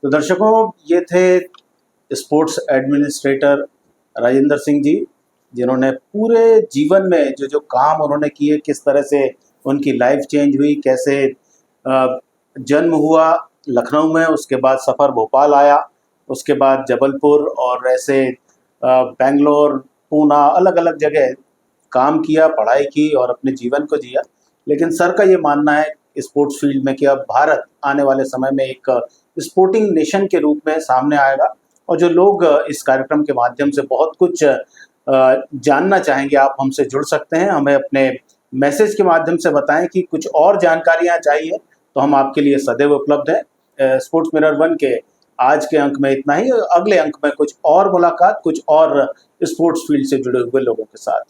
तो दर्शकों, ये थे स्पोर्ट्स एडमिनिस्ट्रेटर राजेंद्र सिंह जी, जिन्होंने पूरे जीवन में जो जो काम उन्होंने किए, किस तरह से उनकी लाइफ चेंज हुई, कैसे जन्म हुआ लखनऊ में, उसके बाद सफ़र भोपाल आया, उसके बाद जबलपुर और ऐसे बेंगलोर, पूना, अलग अलग जगह काम किया, पढ़ाई की और अपने जीवन को जिया। लेकिन सर का ये मानना है स्पोर्ट्स फील्ड में कि अब भारत आने वाले समय में एक स्पोर्टिंग नेशन के रूप में सामने आएगा, और जो लोग इस कार्यक्रम के माध्यम से बहुत कुछ जानना चाहेंगे, आप हमसे जुड़ सकते हैं। हमें अपने मैसेज के माध्यम से बताएं कि कुछ और जानकारियां चाहिए, तो हम आपके लिए सदैव उपलब्ध हैं। स्पोर्ट्स मिरर वन के आज के अंक में इतना ही। अगले अंक में कुछ और मुलाकात, कुछ और स्पोर्ट्स फील्ड से जुड़े हुए लोगों के साथ।